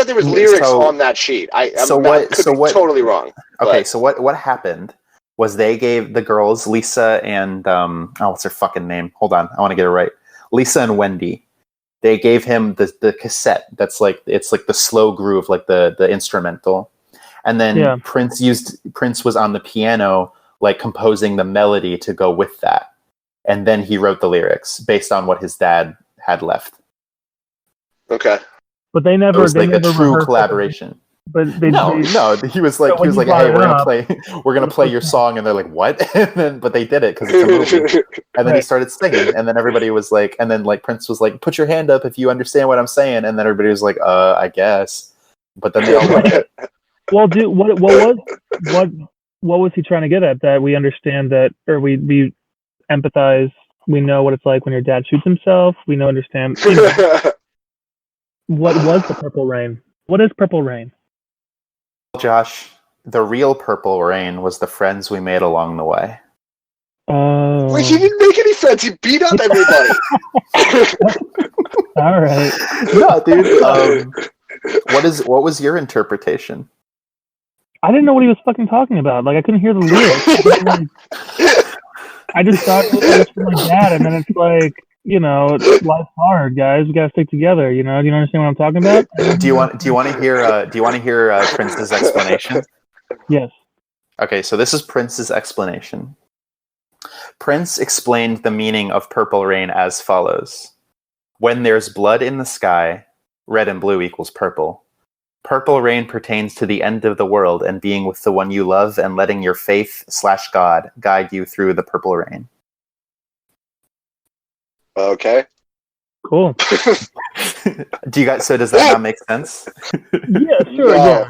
there was lyrics on that sheet. I'm totally wrong. Okay, so what happened was they gave the girls, Lisa and what's her fucking name? Hold on, I want to get it right. Lisa and Wendy. They gave him the cassette that's like, it's like the slow groove, like the instrumental. And then Prince was on the piano, like composing the melody to go with that. And then he wrote the lyrics based on what his dad had left. Okay. But they never, it was like a true collaboration. But no, he was like, hey, we're gonna play your song, and they're like, what? But they did it because it's a movie. And then he started singing, and then everybody was like, and then like Prince was like, put your hand up if you understand what I'm saying, and then everybody was like, I guess. But then they all liked it. Well, dude, what was he trying to get at? That we understand that, or we empathize. We know what it's like when your dad shoots himself. We understand. What was the Purple Rain? What is Purple Rain? Josh, the real Purple Rain was the friends we made along the way. Oh. Wait, he didn't make any friends. He beat up everybody. All right. No, dude. What was your interpretation? I didn't know what he was fucking talking about. Like, I couldn't hear the lyrics. I just thought it was for my dad, and then it's like, you know, life's hard, guys. We gotta stick together. You know? Do you understand what I'm talking about? Do you want to hear Prince's explanation? Yes. Okay, so this is Prince's explanation. Prince explained the meaning of Purple Rain as follows: when there's blood in the sky, red and blue equals purple. Purple rain pertains to the end of the world and being with the one you love and letting your faith/God guide you through the purple rain. Okay. Cool. Do you guys? So does that not make sense? Yeah, sure. No.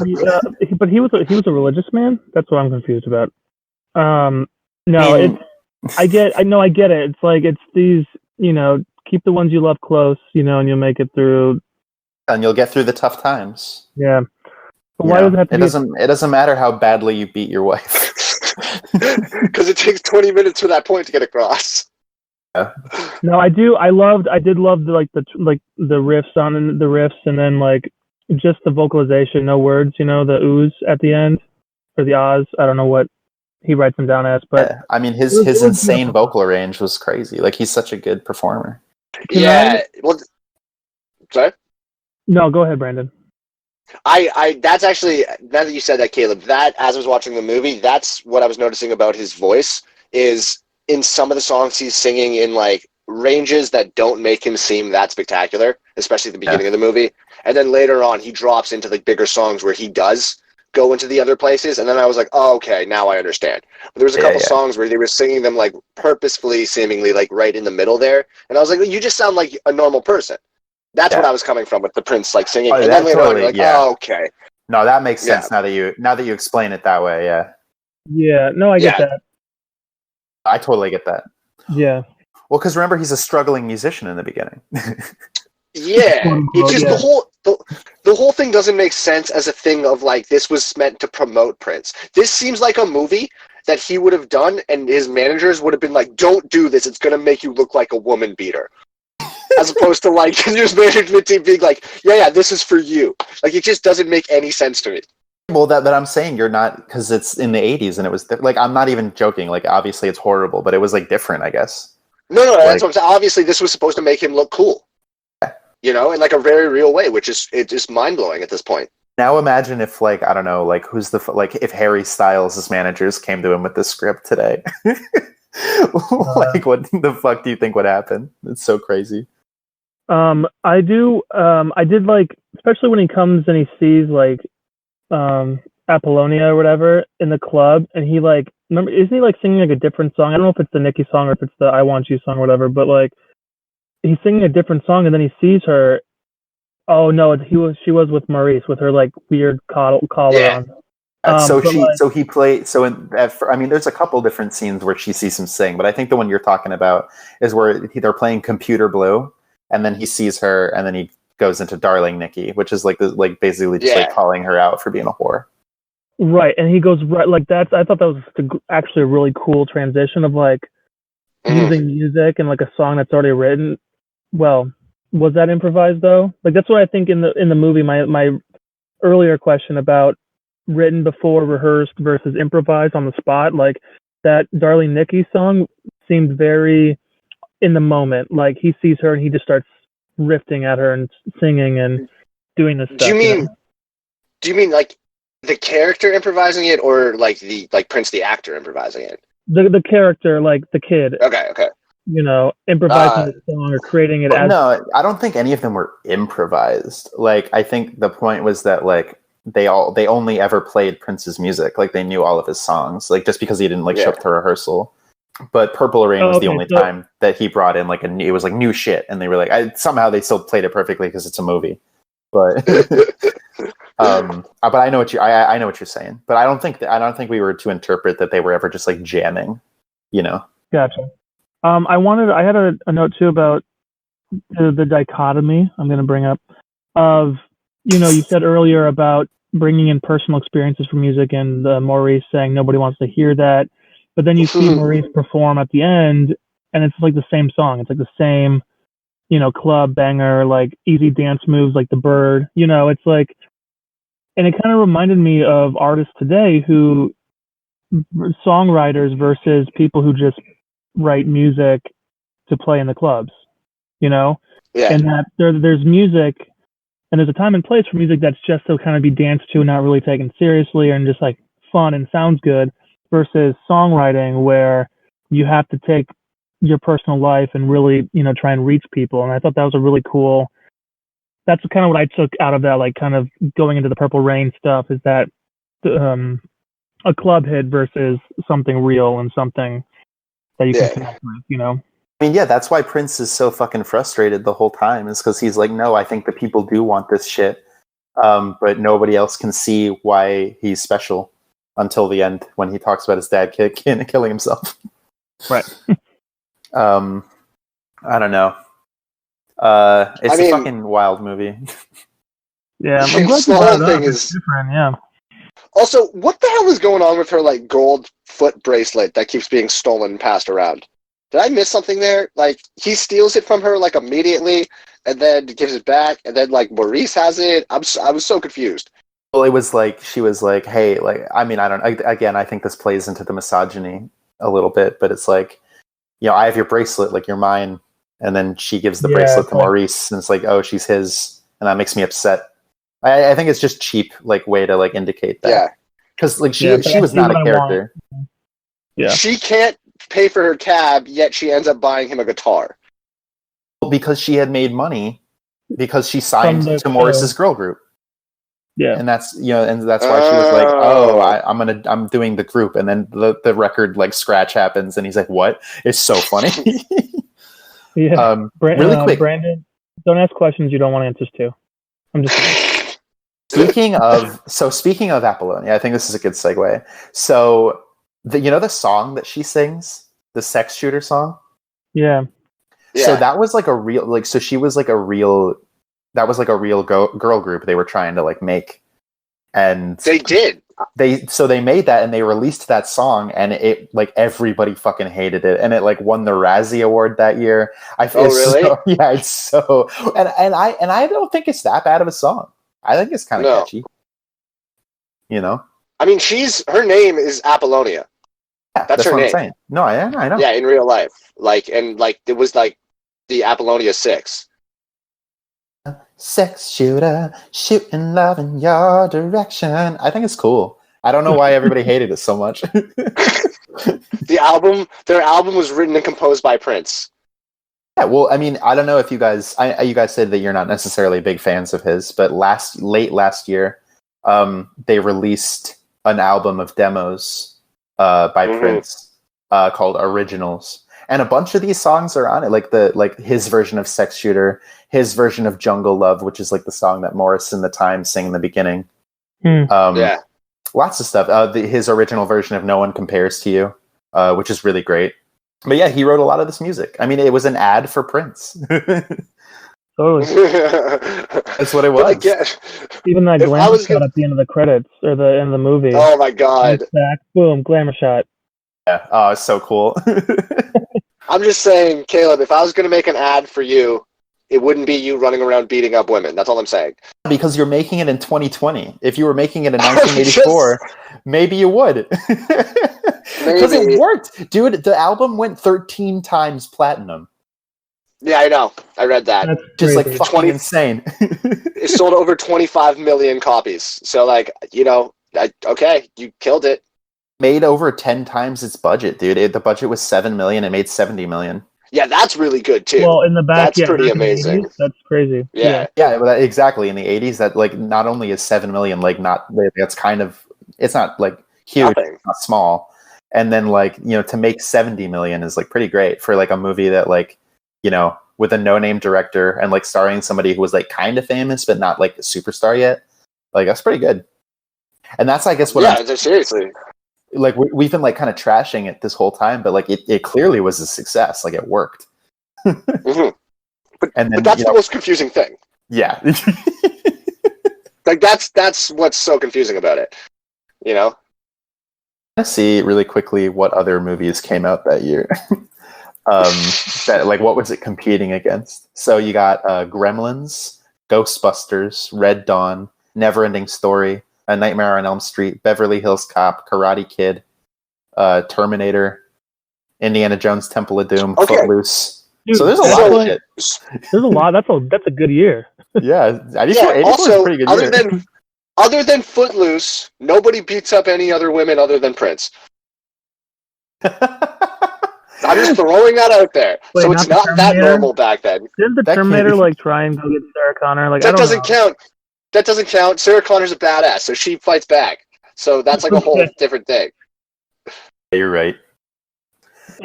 Yeah. But he was a religious man. That's what I'm confused about. No, I get it. It's like it's these, you know, keep the ones you love close, you know, and you'll make it through. And you'll get through the tough times. Yeah. But why does it have to It doesn't matter how badly you beat your wife. Because it takes 20 minutes for that point to get across. Yeah. No, I did love the riffs on the riffs, and then like just the vocalization, no words, you know, the oohs at the end or the ahs. I don't know what he writes them down as, but Yeah. I mean, his insane vocal range was crazy. Like, he's such a good performer. Yeah. Well, sorry? No, go ahead, Brandon. I that's actually, now that you said that, Caleb, that as I was watching the movie, that's what I was noticing about his voice is in some of the songs he's singing in like ranges that don't make him seem that spectacular, especially at the beginning of the movie. And then later on, he drops into the bigger songs where he does go into the other places. And then I was like, oh, okay, now I understand. But there was a couple songs where they were singing them like purposefully, seemingly like right in the middle there. And I was like, you just sound like a normal person. That's what I was coming from with the Prince like singing. And then later on, you're like, oh, okay. No, that makes sense now that you explain it that way, yeah. Yeah, no, I get that. I totally get that. Yeah. Well, because remember, he's a struggling musician in the beginning. Yeah, it's just the whole thing doesn't make sense as a thing of like this was meant to promote Prince. This seems like a movie that he would have done, and his managers would have been like, "Don't do this; it's gonna make you look like a woman beater." As opposed to like his management team being like, "Yeah, this is for you." Like it just doesn't make any sense to me. Well, that I'm saying you're not, because it's in the 80s and it was like, I'm not even joking. Like, obviously it's horrible, but it was like different, I guess. No, that's what I'm saying. Obviously, this was supposed to make him look cool. You know, in like a very real way, which is it's just mind blowing at this point. Now imagine if, like, I don't know, like if Harry Styles' managers came to him with this script today. Like, what the fuck do you think would happen? It's so crazy. I did like, especially when he comes and he sees like Apollonia or whatever in the club, and he like, remember, isn't he like singing like a different song? I don't know if it's the Nicki song or if it's the I Want You song or whatever, but like he's singing a different song, and then he sees her. Oh no, she was with Maurice with her like weird collar on. I mean, there's a couple different scenes where she sees him sing, but I think the one you're talking about is where they're playing Computer Blue, and then he sees her, and then he goes into Darling Nikki, which is like basically just like calling her out for being a whore. Right, and he goes right like that's. I thought that was actually a really cool transition of like using music and like a song that's already written. Well, was that improvised though? Like that's what I think in the movie. My earlier question about written before, rehearsed versus improvised on the spot. Like that Darling Nikki song seemed very in the moment. Like he sees her and he just starts riffing at her and singing and doing this stuff. Do you mean like the character improvising it, or like the Prince the actor improvising it? The character, like the kid. Okay. You know, improvising the song or creating it as. No, I don't think any of them were improvised. Like, I think the point was that like they only ever played Prince's music. Like they knew all of his songs. Like just because he didn't show up to rehearsal. But Purple Rain was the only time that he brought in like it was like new shit, and they were like somehow they still played it perfectly because it's a movie. But but I know what I know what you're saying. But I don't think we were to interpret that they were ever just like jamming. You know. Gotcha. I had a note too about the dichotomy I'm going to bring up of you said earlier about bringing in personal experiences for music, and Maurice saying nobody wants to hear that, but then you see Maurice perform at the end, and it's like the same song. It's like the same, club banger, like easy dance moves, like the bird. It's like, and it kind of reminded me of artists today who, songwriters versus people who just write music to play in the clubs. Yeah. And that there's music, and there's a time and place for music that's just to kind of be danced to, not really taken seriously, and just like fun and sounds good, versus songwriting where you have to take your personal life and really, try and reach people. And I thought that was a really cool, that's kind of what I took out of that, like kind of going into the Purple Rain stuff, is that a club hit versus something real and something that you can connect with, I mean, yeah, that's why Prince is so fucking frustrated the whole time, is because he's like, no, I think the people do want this shit, but nobody else can see why he's special until the end when he talks about his dad killing himself. Right. I don't know. It's a fucking wild movie. Yeah, I'm glad the whole thing is different. Yeah. Also, what the hell is going on with her like gold foot bracelet that keeps being stolen and passed around? Did I miss something there? Like, he steals it from her like immediately, and then gives it back, and then like Maurice has it. I was so confused. Well, it was like she was like, "Hey, like, I mean, I think this plays into the misogyny a little bit, but it's like, I have your bracelet, like you're mine." And then she gives the bracelet to Maurice, and it's like, oh, she's his, and that makes me upset. I think it's just cheap, like, way to like indicate that. Yeah, because like she was not a character. Yeah, she can't pay for her cab, yet she ends up buying him a guitar. Because she had made money, because she signed to Maurice's girl group. Yeah, and that's and that's why she was like, oh, I'm doing the group, and then the record like scratch happens, and he's like, what? It's so funny. Yeah. Really quick, Brandon, don't ask questions you don't want answers to. I'm just speaking of Apollonia, I think this is a good segue. So the song that she sings, the sex shooter song. Yeah. So that was like a real, like, so she was like a real, that was like a real girl group they were trying to like make, and they did. They made that and they released that song, and it like everybody fucking hated it, and it like won the Razzie Award that year. Really? Yeah, it's so, and I don't think it's that bad of a song. I think it's kind of catchy. I mean, her name is Apollonia. Yeah, that's her what name. I'm saying. No, I know. Yeah, in real life, it was like the Apollonia 6. Sex shooter, shooting love in your direction. I think it's cool. I don't know why everybody hated it so much. Their album was written and composed by Prince. Yeah, well, I mean, I don't know if you guys said that you're not necessarily big fans of his, but late last year, they released an album of demos by Prince called Originals. And a bunch of these songs are on it, like his version of Sex Shooter, his version of Jungle Love, which is like the song that Morris and the Times sing in the beginning. Yeah, lots of stuff. His original version of No One Compares to You, which is really great. But yeah, he wrote a lot of this music. I mean, it was an ad for Prince. Totally. That's what it was. Even that glamour shot at the end of the credits or the end of the movie. Oh my god! Back, boom, glamour shot. Yeah. Oh, it's so cool. I'm just saying, Caleb, if I was going to make an ad for you, it wouldn't be you running around beating up women. That's all I'm saying. Because you're making it in 2020. If you were making it in 1984, maybe you would. Because it worked. Dude, the album went 13 times platinum. Yeah, I know. I read that. That's just like fucking insane. It sold over 25 million copies. So, like, okay, you killed it. Made over 10 times its budget, dude. The budget was $7 million. It made $70 million. Yeah, that's really good too. Well, in the back, that's pretty amazing. 80s, that's crazy. Yeah, well, exactly. In the 80s, that like not only is $7 million, like that's kind of, it's not like huge, it's not small. And then like to make $70 million is like pretty great for like a movie that like with a no-name director and like starring somebody who was like kind of famous but not like a superstar yet. Like that's pretty good. And that's I guess what seriously. Like we've been like kind of trashing it this whole time, but like it clearly was a success. Like it worked. But that's the most confusing thing. Yeah. Like that's what's so confusing about it. You know? Let's see really quickly what other movies came out that year. That like what was it competing against? So you got Gremlins, Ghostbusters, Red Dawn, Neverending Story, A Nightmare on Elm Street, Beverly Hills Cop, Karate Kid, Terminator, Indiana Jones Temple of Doom, Okay. Footloose. Dude, So there's a that's lot of like- shit. There's a lot. That's a good year. Yeah, 84 Yeah, is also, a pretty good year. other than Footloose, nobody beats up any other women other than Prince. I'm just throwing that out there. Wait, So it's not not the that Terminator? normal back then. Didn't the That Terminator can't- like try and go get Sarah Connor? Like I That don't doesn't know. count. That doesn't count. Sarah Connor's a badass, so she fights back. So that's like a whole Okay. different thing. You're right.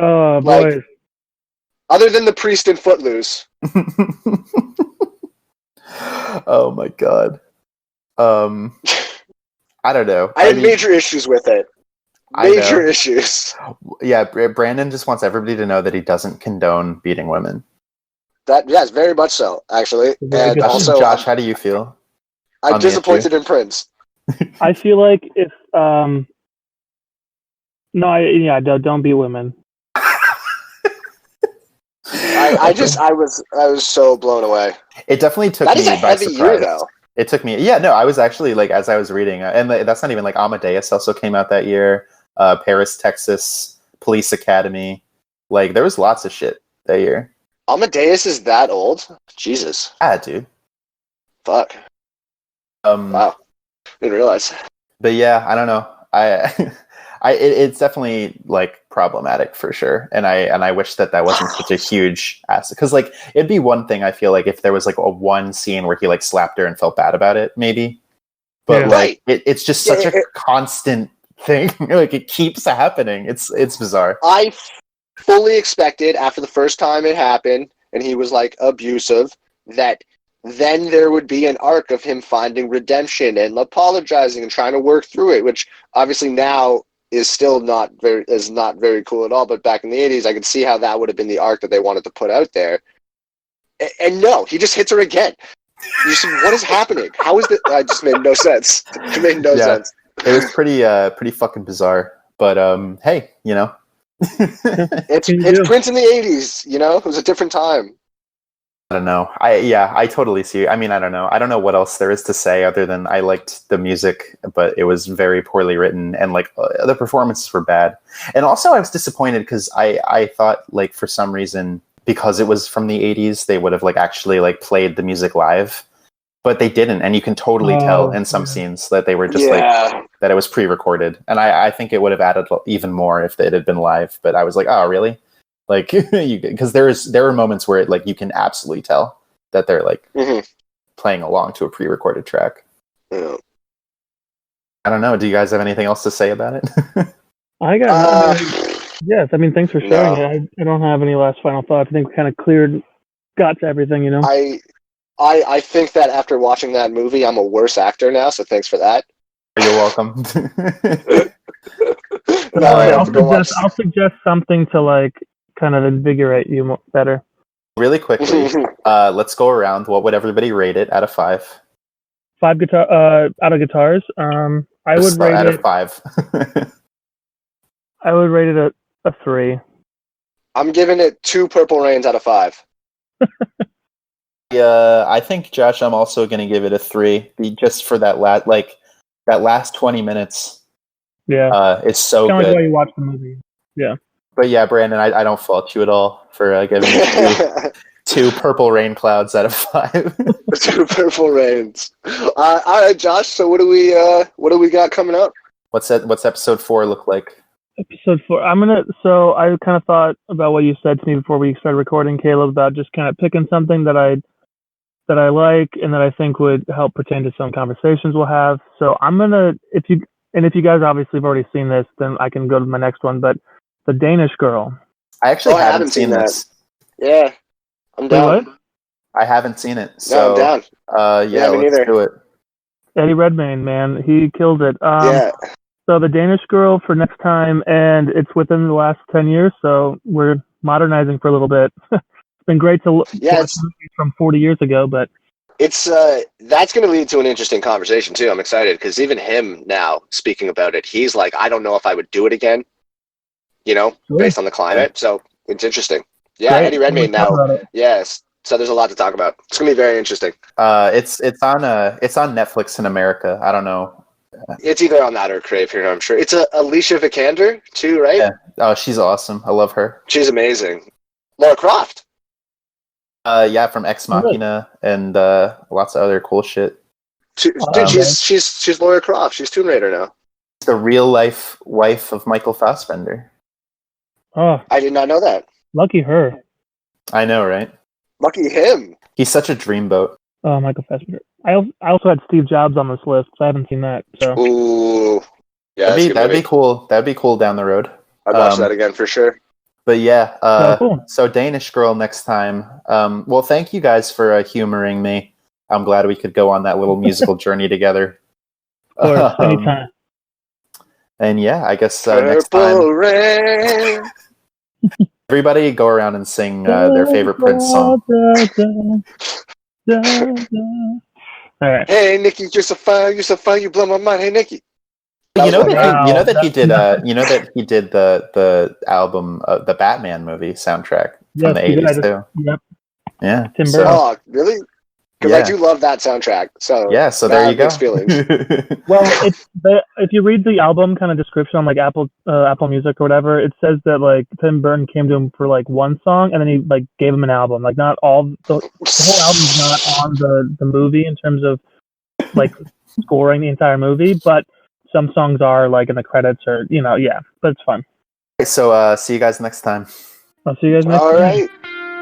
Oh Like- boys. Other than the priest in Footloose. Oh my god. I don't know. I had mean, major issues with it. I know. Major issues. Yeah, Brandon just wants everybody to know that he doesn't condone beating women. That yes, very much so, actually. Very And good. also, Josh, how do you feel? I'm on the disappointed in Prince. I feel like if don't beat women. I was so blown away. It definitely took That me is a by heavy surprise. year, though. It took me. Yeah, no, I was actually like as I was reading, and that's not even like Amadeus also came out that year. Paris, Texas, Police Academy. Like there was lots of shit that year. Amadeus is that old? Jesus. Ah, dude. Fuck. Um, Wow. Didn't realize. But yeah, I don't know. It's definitely like problematic for sure, and I wish that wasn't such a huge aspect because like it'd be one thing I feel like if there was like a one scene where he like slapped her and felt bad about it maybe, but Yeah. like it's just such Yeah, a constant thing. Like it keeps happening. It's bizarre. I fully expected after the first time it happened and he was like abusive that then there would be an arc of him finding redemption and apologizing and trying to work through it, which obviously now is still not very cool at all. But back in the 80s, I could see how that would have been the arc that they wanted to put out there. And no, he just hits her again. You see, what is happening? How is that? It just made no sense. It made no sense. It was pretty fucking bizarre. But hey, you know. It's You do. Prince in the 80s, you know? It was a different time. I don't know. I totally see. I mean, I don't know. I don't know what else there is to say other than I liked the music, but it was very poorly written and like the performances were bad. And also I was disappointed because I thought like for some reason because it was from the 80s they would have like actually like played the music live, but they didn't. And you can totally tell in some scenes that they were just like that it was pre-recorded. And I think it would have added even more if it had been live. But I was like, oh really? Like, because there were moments where like you can absolutely tell that they're like playing along to a pre-recorded track. Yeah. I don't know. Do you guys have anything else to say about it? I got yes. I mean, thanks for sharing No. it. I don't have any last final thoughts. I think we kind of got to everything. You know. I think that after watching that movie, I'm a worse actor now, so thanks for that. You're welcome. Now I have to go watch. I'll suggest something to like kind of invigorate you better. Really quickly, let's go around. What would everybody rate it out of 5? 5 guitar out of guitars. I would rate out it. of 5. I would rate it a 3. I'm giving it 2 Purple Rains out of 5. Yeah, I think Josh. I'm also going to give it a 3, just for that last 20 minutes. Yeah. It's so Kind of good. like why you watch the movie. But yeah, Brandon, I don't fault you at all for giving it 2 Purple Rain Clouds out of 5. 2 Purple Rains. All right, Josh. So what do we got coming up? What's episode 4 look like? Episode 4. So I kind of thought about what you said to me before we started recording, Caleb, about just kind of picking something that I like and that I think would help pertain to some conversations we'll have. So I'm gonna, if you guys obviously have already seen this, then I can go to my next one. But The Danish Girl. I actually I haven't seen that. this. Yeah, I'm Wait, down. what? I haven't seen it. No, So I'm down. yeah, me let's neither. do it. Eddie Redmayne, man, he killed it. Yeah. So The Danish Girl for next time, and it's within the last 10 years, so we're modernizing for a little bit. It's been great to Yeah, watch movies from 40 years ago, but It's that's going to lead to an interesting conversation too. I'm excited because even him now speaking about it, he's like, I don't know if I would do it again. You know, Sure. based on the climate. So it's interesting. Yeah, Great. Eddie Redmayne Let's talk now. about it. Yes. So there's a lot to talk about. It's gonna be very interesting. It's on Netflix in America. I don't know. It's either on that or Crave here, I'm sure. It's Alicia Vikander too, right? Yeah. Oh, she's awesome. I love her. She's amazing. Laura Croft. Yeah, from Ex Machina and lots of other cool shit. Dude, she's Laura Croft. She's Tomb Raider now. The real life wife of Michael Fassbender. Oh, I did not know that. lucky her. I know, right? Lucky him. He's such a dreamboat. Oh, Michael Fassbender. I also had Steve Jobs on this list because I haven't seen that. So Ooh. Yeah, That'd be cool. That'd be cool down the road. I'd watch that again for sure. But yeah, cool. So Danish Girl next time. Well, thank you guys for humoring me. I'm glad we could go on that little musical journey together. Of course, anytime. And yeah, I guess next time, Rain. everybody go around and sing their favorite Prince song. All right. Hey Nikki, you're so fine, you blow my mind. Hey Nikki. You know that Wow. you know that he did he did the album the Batman movie soundtrack from Yes, the he did. 80s too. Yep. Yeah. Tim so- Burton. Oh, really? Because I do love that soundtrack. So Yeah, so there you go. mixed feelings. Well, if you read the album kind of description on like Apple Music or whatever, it says that like Tim Burton came to him for like one song and then he like gave him an album. Like not all the whole album's not on the movie in terms of like scoring the entire movie, but some songs are like in the credits or yeah, but it's fun. So see you guys next time. I'll see you guys next All time. right.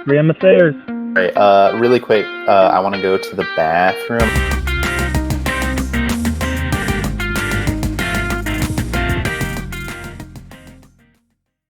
Brianna Sayers. Right, really quick, I want to go to the bathroom.